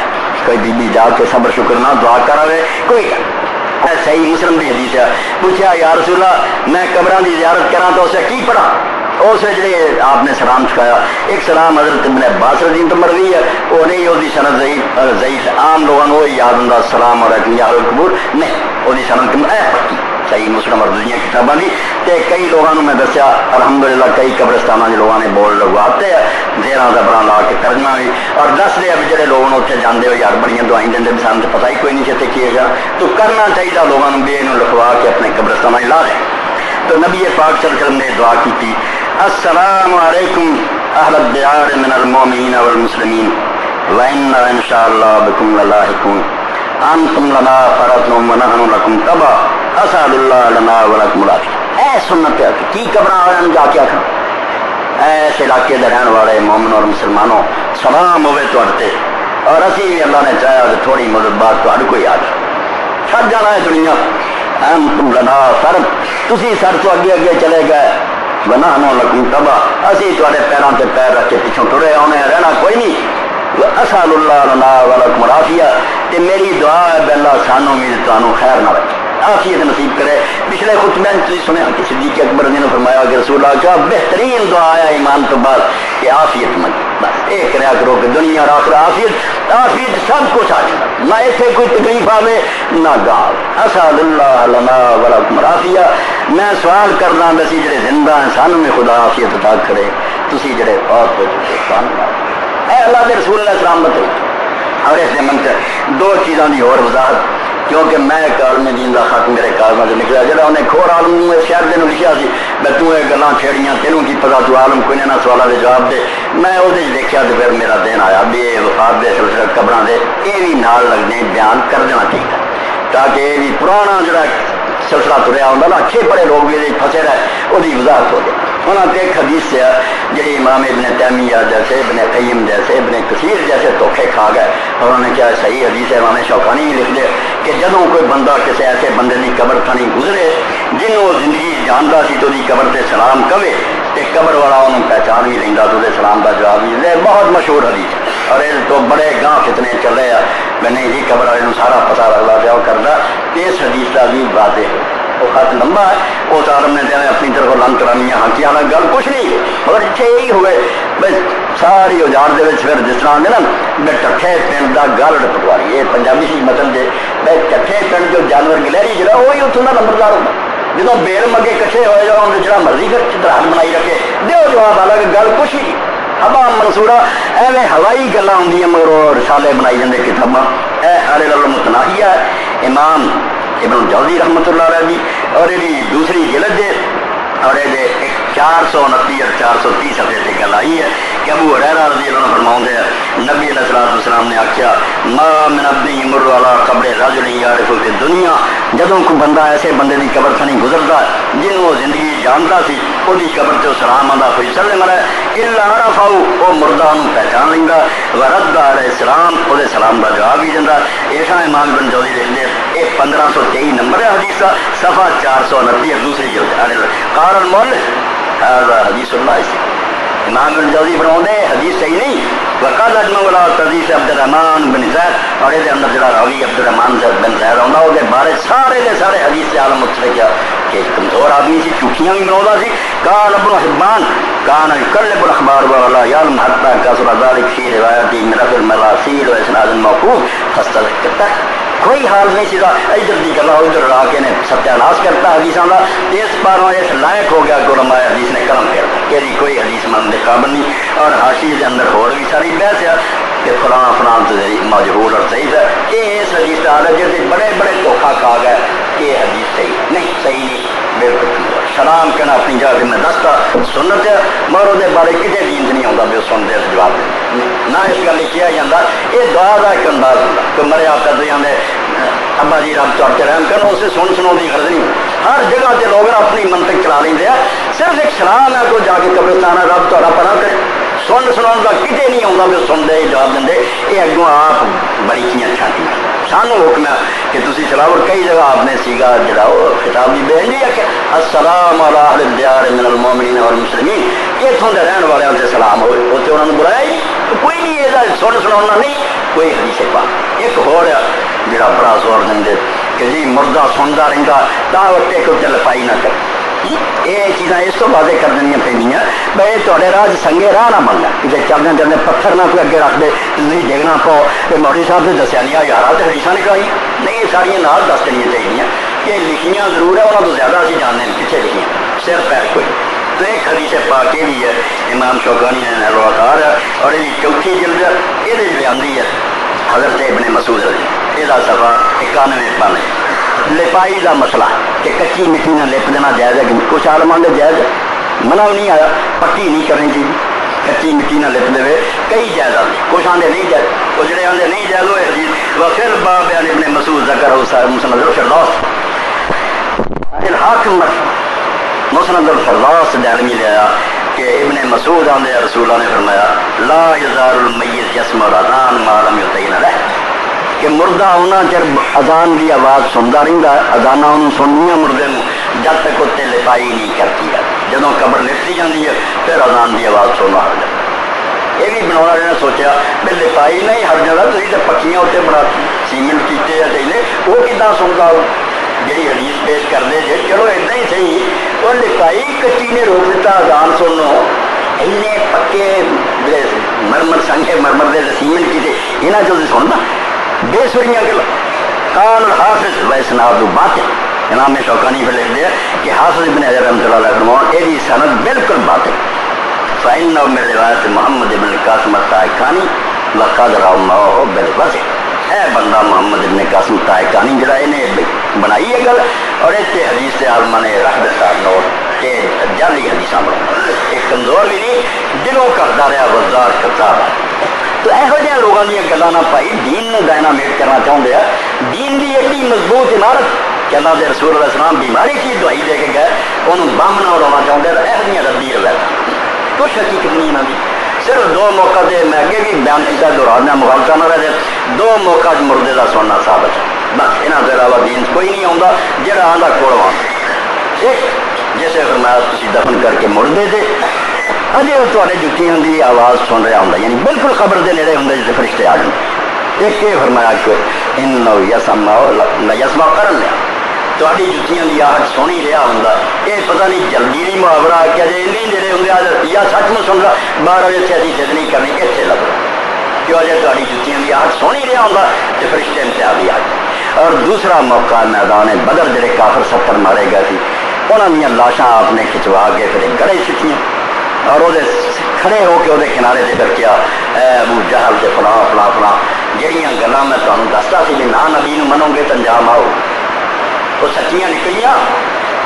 کوئی بی جا کے صبر شکر نہ دعا کرے کوئی. صحیح مسلم کی حدیث ہے, پوچھا یا رسول اللہ میں قبراں کی زیارت کرا تو اسے کی پڑھا؟ اس جڑے آپ نے سلام چکایا, ایک سلام حضرت ابن عباس رضی اللہ عنہ مروی ہے, وہ نہیں وہ سند ضعیف, عام لوگوں کو یاد ہوں السلام علیکم یا القبور نہیں, وہ سند پکی صحیح مسلم اور دوسری کتابوں کی. کئی لوگوں میں دسیا الحمدللہ کئی قبرستانوں کے لوگوں نے بول لگواتے ہیں زیرہ زبراں لا کے ترجمہ بھی, اور دس دیا بھی جڑے لوگ اتنے جانے ہو یار بڑی دعائیں دیں بھی سانو پتہ ہی کوئی نہیں چاہتے کیے گا, تو کرنا چاہیے لوگوں بے لکھوا کے اپنے قبرستانوں لا دیں. تو نبی پاک صلی اللہ علیہ وسلم نے دعا کی تھی السلام علیکم اہل الدیار من المؤمنین والمسلمین وإنا ان شاء اللہ بکم للاحقون انتم لنا فرط ونحن لکم تبع اسأل اللہ لنا ولکم العافیہ. اے سنت کی قبراں والوں جا کے آخر ایس علاقے کے رہن والے مومن اور مسلمانوں سلام ہوئے تے, اور اسی بھی اللہ نے چاہیا کہ تھوڑی مدد بعد تھوڑے کوئی آ جائے چھٹ جانا ہے دنیا. انتم لنا فرط تسی سر تو اگے اگے چلے گئے, ونحن لکم تبع اسی تھوڑے پیروں تے پیر رکھ کے پیچھوں ٹرے آنے, رہنا کوئی نہیں. اسأل اللہ لنا ولکم العافیہ, تے میری دعا ہے کہ اللہ سانوں میں تانوں خیر نہ رکھے, عافیت نصیب کرے. پچھلے خطبے میں تھی سنیا کہ صدیق اکبر نے فرمایا کہ رسول اللہ کا بہترین دعا ہے ایمان تو بعد کہ عافیت منگے. بس یہ کریا کرو کہ دنیا اور آخرت آفیت آفیت سب کچھ آ جائے، نہ اتنے کوئی تکلیف آئے نہ گال. اسال اللہ لنا ولکم العافیہ. میں سوال کرنا بسی جڑے زندہ ہیں سانو میں خدا آفیت عطا کرے، تسی جڑے فوت ہو چکے سانو اے اللہ کے رسول علیہ السلام بتائی. اور اس نے منتر دو چیزوں کی اور وضاحت، کیونکہ میں ایک عالم دین کا خط میرے کالما سے نکلا جا انہیں کھور عالم شہر دن لکھا سی میں تیں گلیں چھیڑیاں تینوں کی پتا تو عالم کوئی نہ سوالوں کے جواب دے. میں وہ دیکھا تو پھر میرا دن آیا بھی یہ وفات دے سلسلے قبراں دے یہ بھی نال لگنے بیان کر دینا چاہیے تاکہ یہ بھی پرانا جڑا سلسلہ تریا ہوتا نا اچھے بڑے لوگ بھی پھنسے رہے وہ وضاحت ہو جائے. انہوں نے ایک حدیث سے جی امام ابن تیمیہ جیسے ابن قیم جیسے ابن کثیر جیسے دھوکھے کھا گئے. اور انہوں نے کیا صحیح حدیث ہے امام شوکانی بھی لکھ دے کہ جدوں کوئی بندہ کسی ایسے بندے کی قبر تھانی گزرے جنہوں وہ زندگی جانتا سی تو دی قبر تے سلام کہے تے قبر والا انہوں پہچان بھی لینا تو دے سلام کا جواب بھی دے. بہت مشہور حدیث ہے اور یہ تو بڑے گاہ فتنے چل رہے ہیں میں نہیں جی قبر والے سارا پتا لگتا پیا وہ کرتا. اس حدیث کا بھی واضح ہے وہ خط لمبا ہے اس عالم نے اپنی طرف لن کرانی ہانکی والا گل کچھ نہیں مگر اتنے یہی ہوئے بس ساری اوجار دے پھر جس طرح آدھے نا میں ٹٹھے پنڈ کا گل پٹواری یہ پنجابی سی مطلب دے میں ٹٹھے پنڈ جو جانور گلہری جڑا وہی اتوں کا نمبردار ہوتا جدو بیل مگے کٹھے ہوئے جاؤ ان جڑا مرضی کر چدراہٹ بنائی رکھے دیو جواب الگ گل کچھ ہی ہبا منصورہ ایویں ہوائی گلاں ہوندیاں مگر رسالے بنائی جاندے کتاباں. اے ارے لل متناہیہ امام ابن جوزی رحمۃ اللہ علیہ دی اور یہ دوسری جلد ہے اور یہ 429 اور 430 صفحے سے گل آئی ہے کہ ابو ہریرہ رضی اللہ عنہ فرماتے ہیں نبی علیہ الصلوۃ والسلام نے آخیا ما من عبد یمر علی قبر رجل یعرف فی الدنیا جدوں کوئی بندہ ایسے بندے کی قبر سے نہیں گزرتا جنہوں وہ زندگی جانتا سی وہ قبر سے سلام آتا کوئی سلم علیہ الا عرفہ وہ مردہ پہچان لینا ورد علیہ السلام وہ سلام کا جواب بھی دینا. ایسا امام ابن جوزی لکھتے یہ 1523 نمبر ہے حدیث کا صفحہ 429 دوسری جلد قال المؤلف هذا حدیث اللہ سے امام ابن جوزی فرماتے ہیں حدیث صحیح نہیں وقال اجمع ولا حدیث عبد الرحمن بن زید اور یہ اندر جڑا راوی عبد الرحمن بن زید ہوندا او دے بارے سارے دے سارے حدیث سے عالم متفق ہے کہ کمزور آدمی سی جھوٹیاں بھی بناوندا سی. قال ابن حبان كان يكلب الاخبار ولا يعلم حتى كثر ذلك في روایت من المراسيل واسناد الموقوف فاستذكرت کوئی حال نہیں سیدھا ادھر دی گلا ادھر را کے نے ستیہ ناش کرتا حدیثاں کا. اس بار اس لائق ہو گیا کہ علماء حدیث نے قلم پھیر کہ کوئی حدیث من دے قابل نہیں. اور حاشیے کے اندر اور بھی ساری بحث ہے کہ فلاں فلاں مجہول اور صحیح ہے کہ اس حدیث کا حالت جیسے بڑے بڑے دھوکھا کھا گئے کہ حدیث صحیح نہیں بالکل سلام کہنا اپنی جگہ میں دستا سنت ہے مگر وہ بارے کسی دین نہیں آتا بھی وہ سنتے جواب نہ اس گل کیا جاتا. یہ دعا کا ایک انداز ہوتا کہ مرے آپ کر جانے ابا جی رب چڑھ کے رحم کرنا اسے سنا کی غرض نہیں. ہر جگہ سے لوگ اپنی منطق چلا لیں صرف ایک سلام ہے کوئی جا کے قبرستان ہے رب تا پڑھا کرے سنا کا کتنے نہیں آتا بھی سنتے جواب دیں. یہ اگوں آپ بڑی چیزیں چھانٹی سانو حکم ہے کہ تھی چلاؤ. اور کئی جگہ آپ نے سیگا جڑا وہ خطاب بھی بھیج دیا کہ السلام علی اہل الدیار من المومنین والمسلمین اتوں کے رہن والوں سے سلام ہوئے اتنے انہوں نے بلایا ہی کوئی نہیں یہ سنا نہیں کوئی حدیث پاک. ایک ہو رہا جڑا بڑا زور دیں کہ جی مردہ سنتا رہتا تا وقت کو لفائی نہ کر. یہ چیزاں اس کو واضح کر دنیا پہ بھائی تے راہ سنگے راہ نہ بننا کسی چلتے چلتے پتھر نہ کوئی اگے رکھ دے تھی ڈگنا پاؤ کہ مولوی صاحب نے دسیا نہیں یار تو حدیث نکلائی نہیں ساریا نال دس دنیا چاہیے کہ لکھیاں ضرور ہے انہوں تو زیادہ اچھی جانتے ہیں پیچھے لکھیاں صرف پیر کوئی. تو ایک حدیث پاک یہ بھی ہے امام شوکانی روکار ہے اور یہ چوتھی جلد یہ بھی آتی ہے حضرت ابن مسعود رضی یہ صفحہ 91 پانے لپائی کا مسئلہ کہ کچی مٹی نہ لپ دینا جائز ہے. کچھ عالمان دے جائز منع نہیں آیا پکی نہیں کرنی چاہیے کچی مٹی نہ لپ دے کئی جائز آتے کچھ آدھے نہیں جائز وہ جڑے آدھے نہیں جائز ہوئے حدیث وفر باب ابن مسعود ذکر مسند الفردوس الحاکم مسند الفردوس دارمی لے آیا کہ ابن مسعود آدھے رسول اللہ نے فرمایا لا یزار المیت جسم الاذان ما لم یطین لہ کہ مردہ ہونا چر اذان کی آواز سنتا رہتا اذانہ انہوں سننیاں مردے میں جب تک اتنے لپائی نہیں کرتی ہے جدوں قبر لٹی جاتی ہے پھر اذان کی آواز سننا ہر جائے. یہ بھی بنا نے سوچا بھی لپائی نہیں ہر جگہ تھی تو پکیاں اتنے بڑا سیمنٹ کیتے ہیں چاہیے وہ کتنا سنتا ہو جی حدیث پیش کرتے جی چلو اتنا ہی صحیح وہ لپائی کچی نے روک دیتا اذان سنو اینے پکے مرمر سنگے مرمر دے سیمنٹ کی تھے یہاں جو سننا بے سریاں گل قال الحافظ واسناد باطل امام شوکانی پہ لکھ دیا کہ حافظ ابن حجر رحمۃ اللہ علیہ فرماؤں یہ سند بالکل باطل فإنه من روایت محمد ابن القاسم الطائقانی وقد رواه بالوضع اے بندہ محمد ابن قاسم الطائقانی جڑا انہیں بنائی ہے گل اور اتنے حدیث سے عالمہ نے رکھ دیتا نوٹ کہ جعلی حدیثاں بڑھا ایک کمزور بھی نہیں دلوں کرتا رہا وزار کتاب تو یہو جہاں لوگوں دیا گلاں نہ پائی دین نو ڈائنامیٹ کرنا چاہتے ہیں دین کی ایڈی مضبوط عمارت کہ اللہ کے رسول علیہ السلام بیماری کی دوائی دے کے گئے انہوں بم نہ اڑانا چاہتے ہیں یہو جہاں ردی روایت کچھ حقیقت نہیں یہاں کی صرف دو موقع دے میں اگے بھی بیان کیا دہرانا مغالطہ نہ رہے دو موقع مردے کا سننا ثابت ہے بس یہاں کے علاوہ دین کوئی نہیں آتا جہاں آتا کوڑ ایک جیسے فرمایا تھی دفن کر کے مردے تھے اجے وہ تے جتیاں کی آواز سن رہا ہوں یعنی بالکل قبر کے نیڑے ہوں جیسے فرشتے آ جائیں ایک یہ فرمایا کہ ان یسما کرن لیا تاری جتیاں کی آہٹ سونی رہا ہوں یہ پتہ نہیں جلدی نہیں محاورہ کیا جی نہیں جڑے ہوں یا سچ میں سن رہا باہر اتنے ابھی جد نہیں کرنی اتنے لگ رہا کیوں جی تاری جتیاں کی آہٹ سونی رہا ہوں تو فرشتے انتہا بھی آ گئے اور دوسرا موقع میدان بدر جڑے کافر 70 مارے گئے تھے انہوں نے لاشاں آپ نے کھچوا کے پھر گڑے سیٹیاں اور وہ کھڑے ہو کے وہ کنارے سے پھر کیا اے ابو جہل سے فلاں فلاں فلاں جہاں گلاں میں تمہیں دستا سی بھی نہ نبی منو گے تو انجام آؤ وہ سچیاں نکلیاں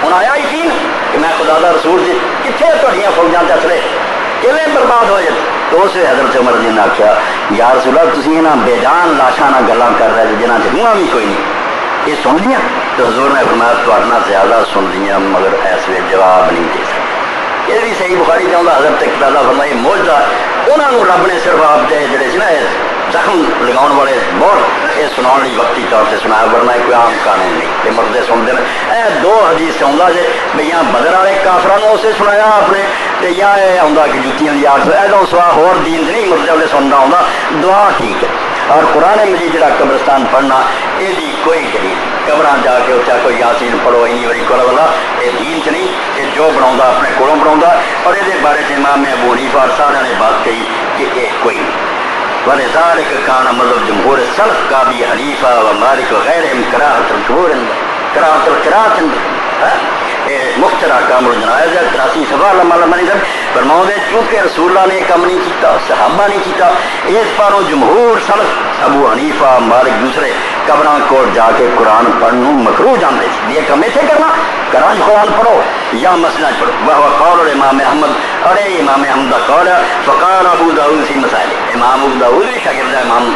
ہوں آیا یقین کہ میں خدا دا رسول سی کتنے تھوڑیاں فوجاں چسرے کیویں برباد ہو جائے تو اس حضرت عمر جی نے آخیا یا رسول اللہ تسی یہاں بے جان لاشاں نہ گلاں کر رہے جنہاں سے ہوا بھی کوئی نہیں یہ سن لیا تو حضور نے فرمایا تھوڑا زیادہ سن لیا مگر ایسے جواب نہیں دے سکتے یہ بھی صحیح بخاری چاہتا حضرت اقتداء فرمائی موجودہ انہوں نے رب نے صرف آپ کے جڑے سی نا زخم لگاؤ والے بہت یہ سنا وقتی طور سے سنایا ورنہ کوئی عام قانون نہیں یہ مردے سنتے ہیں اے دو حدیث سے آتا جی بھائی یہاں بدر والے کافران اسے سنایا آپ نے یا یہ آتا کہ جتیاں کی آٹھ سو سوا ہور دین نہیں مردے والے سننا آتا دعا ٹھیک ہے اور قرآن مجید جڑا قبرستان پڑھنا یہ کوئی دلیل قبر جا کے اتنا کوئی یاسین پڑھو اینی وری کول والا یہ دین چ نہیں یہ جو بنا اپنے کولوں بنا اور یہ بارے امام ابو حنیفہ اور سارے نے بات کہی کہ یہ کوئی نہیں ولذلك كان مذهب جمهور السلف كابي حنيفه ومالك وغيرهم كراهه القراءه مخترع کام الجنائز 83 سوال مالا منی سب فرماؤں دے چونکہ رسول اللہ نے کام نہیں کیتا صحابہ نہیں کیتا اس پاروں جمہور سلف ابو حنیفہ مالک دوسرے قبراں کو جا کے قرآن پڑھنو مکروہ جانتے یہ کام ایتھے کرنا قرآن پڑھو یا مسئلہ پڑھو وہ قول امام احمد ارے امام احمد کا قول ہے فقال ابو داؤد فی مسائل امام ابو داؤد بھی شاگرد امام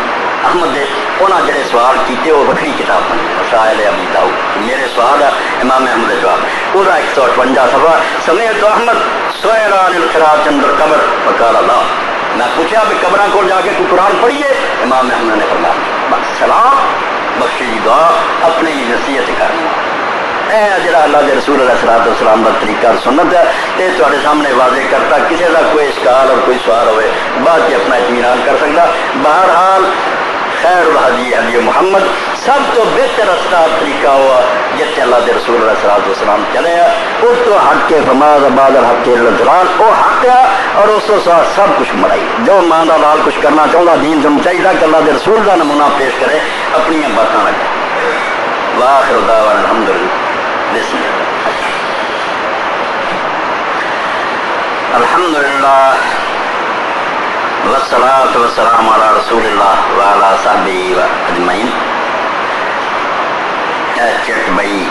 احمد دے انہاں جڑے سوال کیتے وہ وکری کتاب بنی مسائل ابو داؤد میرے سوال ہے امام احمد کا جواب وہ 158 صفحہ سمیعت احمد سئل عن القراءۃ عند القبر فقال اللہ میں پوچھا بھی قبراں کو جا کے تو قرآن پڑھیے امام احمد نے فرمایا بس سلام بخشی دی دعا اپنے ہی نصیحت کرنا اے جڑا اللہ کے رسول علیہ السلام کا طریقہ سنت ہے یہ تھوڑے سامنے واضح کرتا کسی کا کوئی اشکال اور کوئی سوال ہوئے بعد یہ اپنا اطمینان کر سکتا بہرحال خیر الحدی علی محمد سب تو بہتر رستہ طریقہ ہوا جتنے اللہ کے رسول علیہ السلام چلے ہیں اس تو حق کے فماز آباد الحق کے لذران وہ حق ہے اور اس تو ساتھ سب کچھ مرائی جو ماں کا لال کچھ کرنا چاہتا دین سے چاہیے کہ اللہ کے رسول کا نمونہ پیش کرے اپنی باتیں رکھے واخر دعوانا الحمدللہ بسم اللہ الحمدللہ والصلاة والسلام علی رسول اللہ وعلی صحبہ اجمعین چٹ بھائی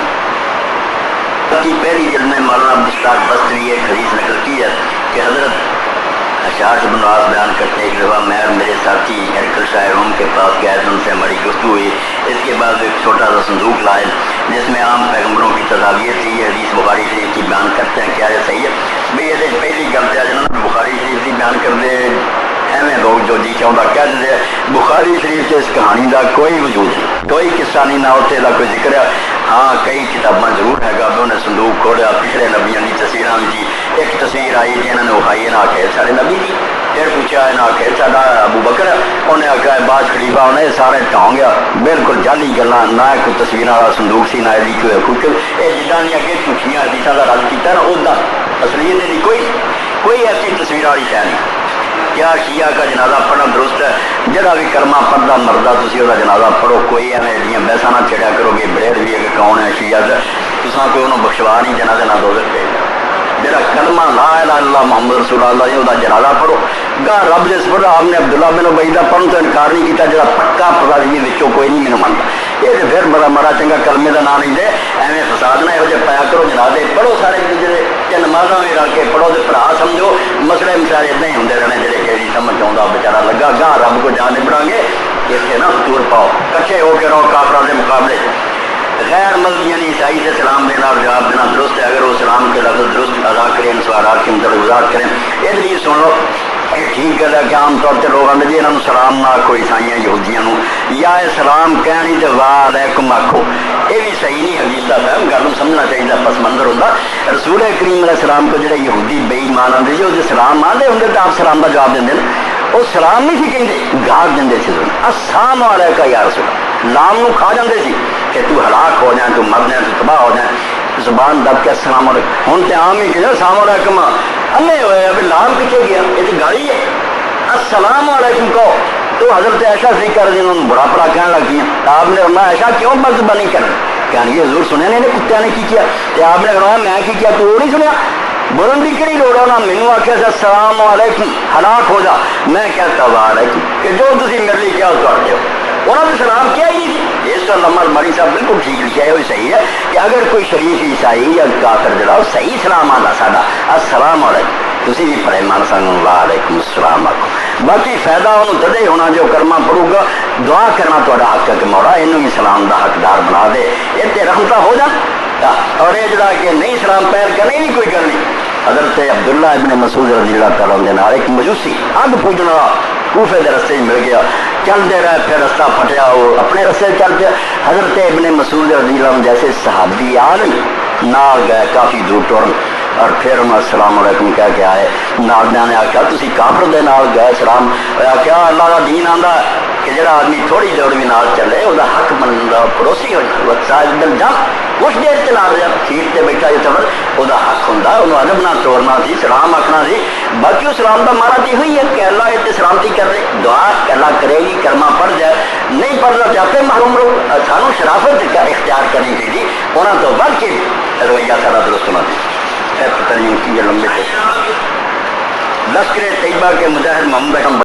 کی پہلی جلد میں مولانا عبدالستار بستری ایک حدیث نقل کی ہے کہ حضرت اشعار بن نواز بیان کرتے ہیں ایک دفعہ میں میرے ساتھی ہرکل شاہ روم کے پاس گئے تو ان سے ہماری گفتگو ہوئی اس کے بعد ایک چھوٹا سا صندوق لائے جس میں عام پیغمبروں کی تصاویر تھی یہ حدیث بخاری شریف کی بیان کرتے ہیں کیا یہ صحیح ہے بھئی یہ پہلی غلط ہے جنہوں نے بخاری شریف کی بیان کر دے ایویں لوگ جو جی چاہتا کہہ دے بخاری شریف سے اس کہانی کا کوئی وجود نہیں کوئی قصہ نہیں نہ اتنے کا کوئی ذکر ہے ہاں کئی کتاباں ضرور ہے گا انہوں نے صندوق کھولیا پچھلے نبیوں کی تصویراں جی ایک تصویر آئی جی انہوں نے وکھائی نہ آخر سارے نبی کی پھر پوچھا نہ آخر ساڈا ابو بکر انہیں آخیا بعد خلیفہ انہیں سارے ٹھاؤں گیا بالکل جعلی گلاں نہ کوئی تصویر والا صندوق سی نہ یہ جدہ نہیں اگے جھوٹیاں حدیثاں کا رد کیا نا ادا اصلیت دی کوئی ایسی تصویر والی شہ نہیں کہ کیا شیعہ کا جنازہ پڑھنا درست ہے؟ جڑا بھی کلمہ پڑھتا مردہ تسی وہ جنازہ پڑھو، کوئی ایویں بحثاں نہ چھڑیا کرو کہ بریڈ بھی ہے کہ کون ہے شیعہ سے، تساں کوئی انہوں بخشوا نہیں جنازے نہ دوزخ دے گا۔ جڑا کلمہ لا الہ الا اللہ محمد رسول اللہ یہ جنازہ پڑھو گا رب جس پڑھا آپ نے عبداللہ بن ابی دا پڑھن تو انکار نہیں کیتا، جڑا پکا پتا جی وچوں کوئی نہیں مینوں منتا، یہ تو پھر بڑا مارا چنگا کلمے دا نام نہیں دے ایویں فساد نہ یہو جہ پایا کرو، جنازے پڑھو سارے جڑے تے نمازاں بھی رل کے پڑھو تے بھرا سمجھو مسئلے مسائل اتنے ہی ہوندے رہنے جڑے کہ نہیں سمجھ آؤندا بیچارہ لگا گاہ رب کو جان نبڑاں گے، اتنے نہ فتور پاؤ، کٹھے ہو کے رہو کافراں دے مقابلے۔ غیر مذہبی یعنی عیسائی سے سلام دینا اور جواب دینا درست ہے اگر وہ سلام کے لفظ درست ادا کریں، سوالات کی متلوزات کریں۔ یہ لیے سن لو یہ ٹھیک ہے کہ عام طور سے لوگ آتے جی یہاں سلام نہ آخو عیسائیاں یہودیاں یا سلام کہنی تو وعلیکم آخو، یہ بھی صحیح نہیں، حدیث کا فہم گل سمجھنا چاہیے، پس منظر ہوتا رسول کریم علیہ السلام کو جڑے یہودی بے ایمان آتے جی وہ سلام آتے ہوں تو آپ سلام کا جواب دیں وہ سلام نہیں سی کہیں گاہ دیں سی السلام علیکم یا رسول اللہ، لام نو کھا جاندے سی کہ تو ہلاک ہو جائیں، تو مر جائیں، تو تباہ ہو جائیں، زبان دب کے السلام علیکم، ہوں تو عام ہی کہ السلام علیکم انے ہوئے ابھی لام پیچھے گیا، یہ تو گالی ہے، السلام علیکم کہو تو حضرت عائشہ سے کر دیں انہوں بڑا بڑا کہنے لگی ہیں، آپ نے فرمایا عائشہ کیوں بدزبانی کریں، کہنے یہ حضور سنیا نہیں کتیا نے کی کیا، آپ نے فرمایا میں کی کیا تو وہ نہیں سنیا، بولن کی کہڑی لوڑ ہے، مینو آخیا السلام علیکم ہلاک ہو جا، میں کہتا وعلیکم کہ جو تھی میرے لیے کیا کرتے ہو، انہوں نے سلام کیا ہی نہیں۔ اس کا لمحہ الماری صاحب بالکل ٹھیک لکھا ہے، وہ صحیح ہے کہ اگر کوئی شریف عیسائی یا کافر جڑا صحیح سلام آتا ساڈا السلام علیکم، تسی بھی پڑھے مان سنگ وعلیکم السلام آخو، باقی فائدہ انہوں تدے ہونا جو کلمہ پڑھو گا دعا کرنا تہاڈا حق ہے کہ مولا انہوں بھی سلام دا حقدار بنا دے، یہ رحمتہ ہو جان، اور یہ جڑا کہ نہیں سلام پیر کرنے بھی کوئی گل نہیں۔ حضرت عبداللہ ابن مسعود رضی اللہ تعالیٰ عنہ نال ایک مجوسی اگ پوجن والا کوفے دے رستے مل گیا، چلتے رہے پھر رستہ پھٹیا، وہ اپنے رستے چل پیا، حضرت ابن مسعود رضی اللہ عنہ جیسے صحابی عالم نال گئے کافی دور ٹرن، اور پھر انہوں السلام علیکم کہہ کے آئے، نالدیاں نے آخیا تسی کافر دے نال گئے سلام، آخیا اللہ کا دین آندا کہ جڑا آدمی تھوڑی دور بھی نال چلے وہ حق بنتا پڑوسی ہو جا کچھ دیر چلا رہا سیٹ سے بیٹھا جو چل وہ حق ہوں انہوں ادب نہ توڑنا سی، سلام آخنا سی، باقی وہ سلام کا مارا تو ہوئی ہے کہ اللہ یہ سلامتی کر رہے، دعا اللہ کرے گی کلمہ پڑھ جائے، نہیں پڑھنا چاہتے محروم رہو، سانو شرافت اختیار کرنی چاہیے، انہوں تو بڑھ کے رویہ سارا درست ہونا چاہیے۔ پتہ نہیں کی لمبے لشکر طیبہ کے مجاہد محمد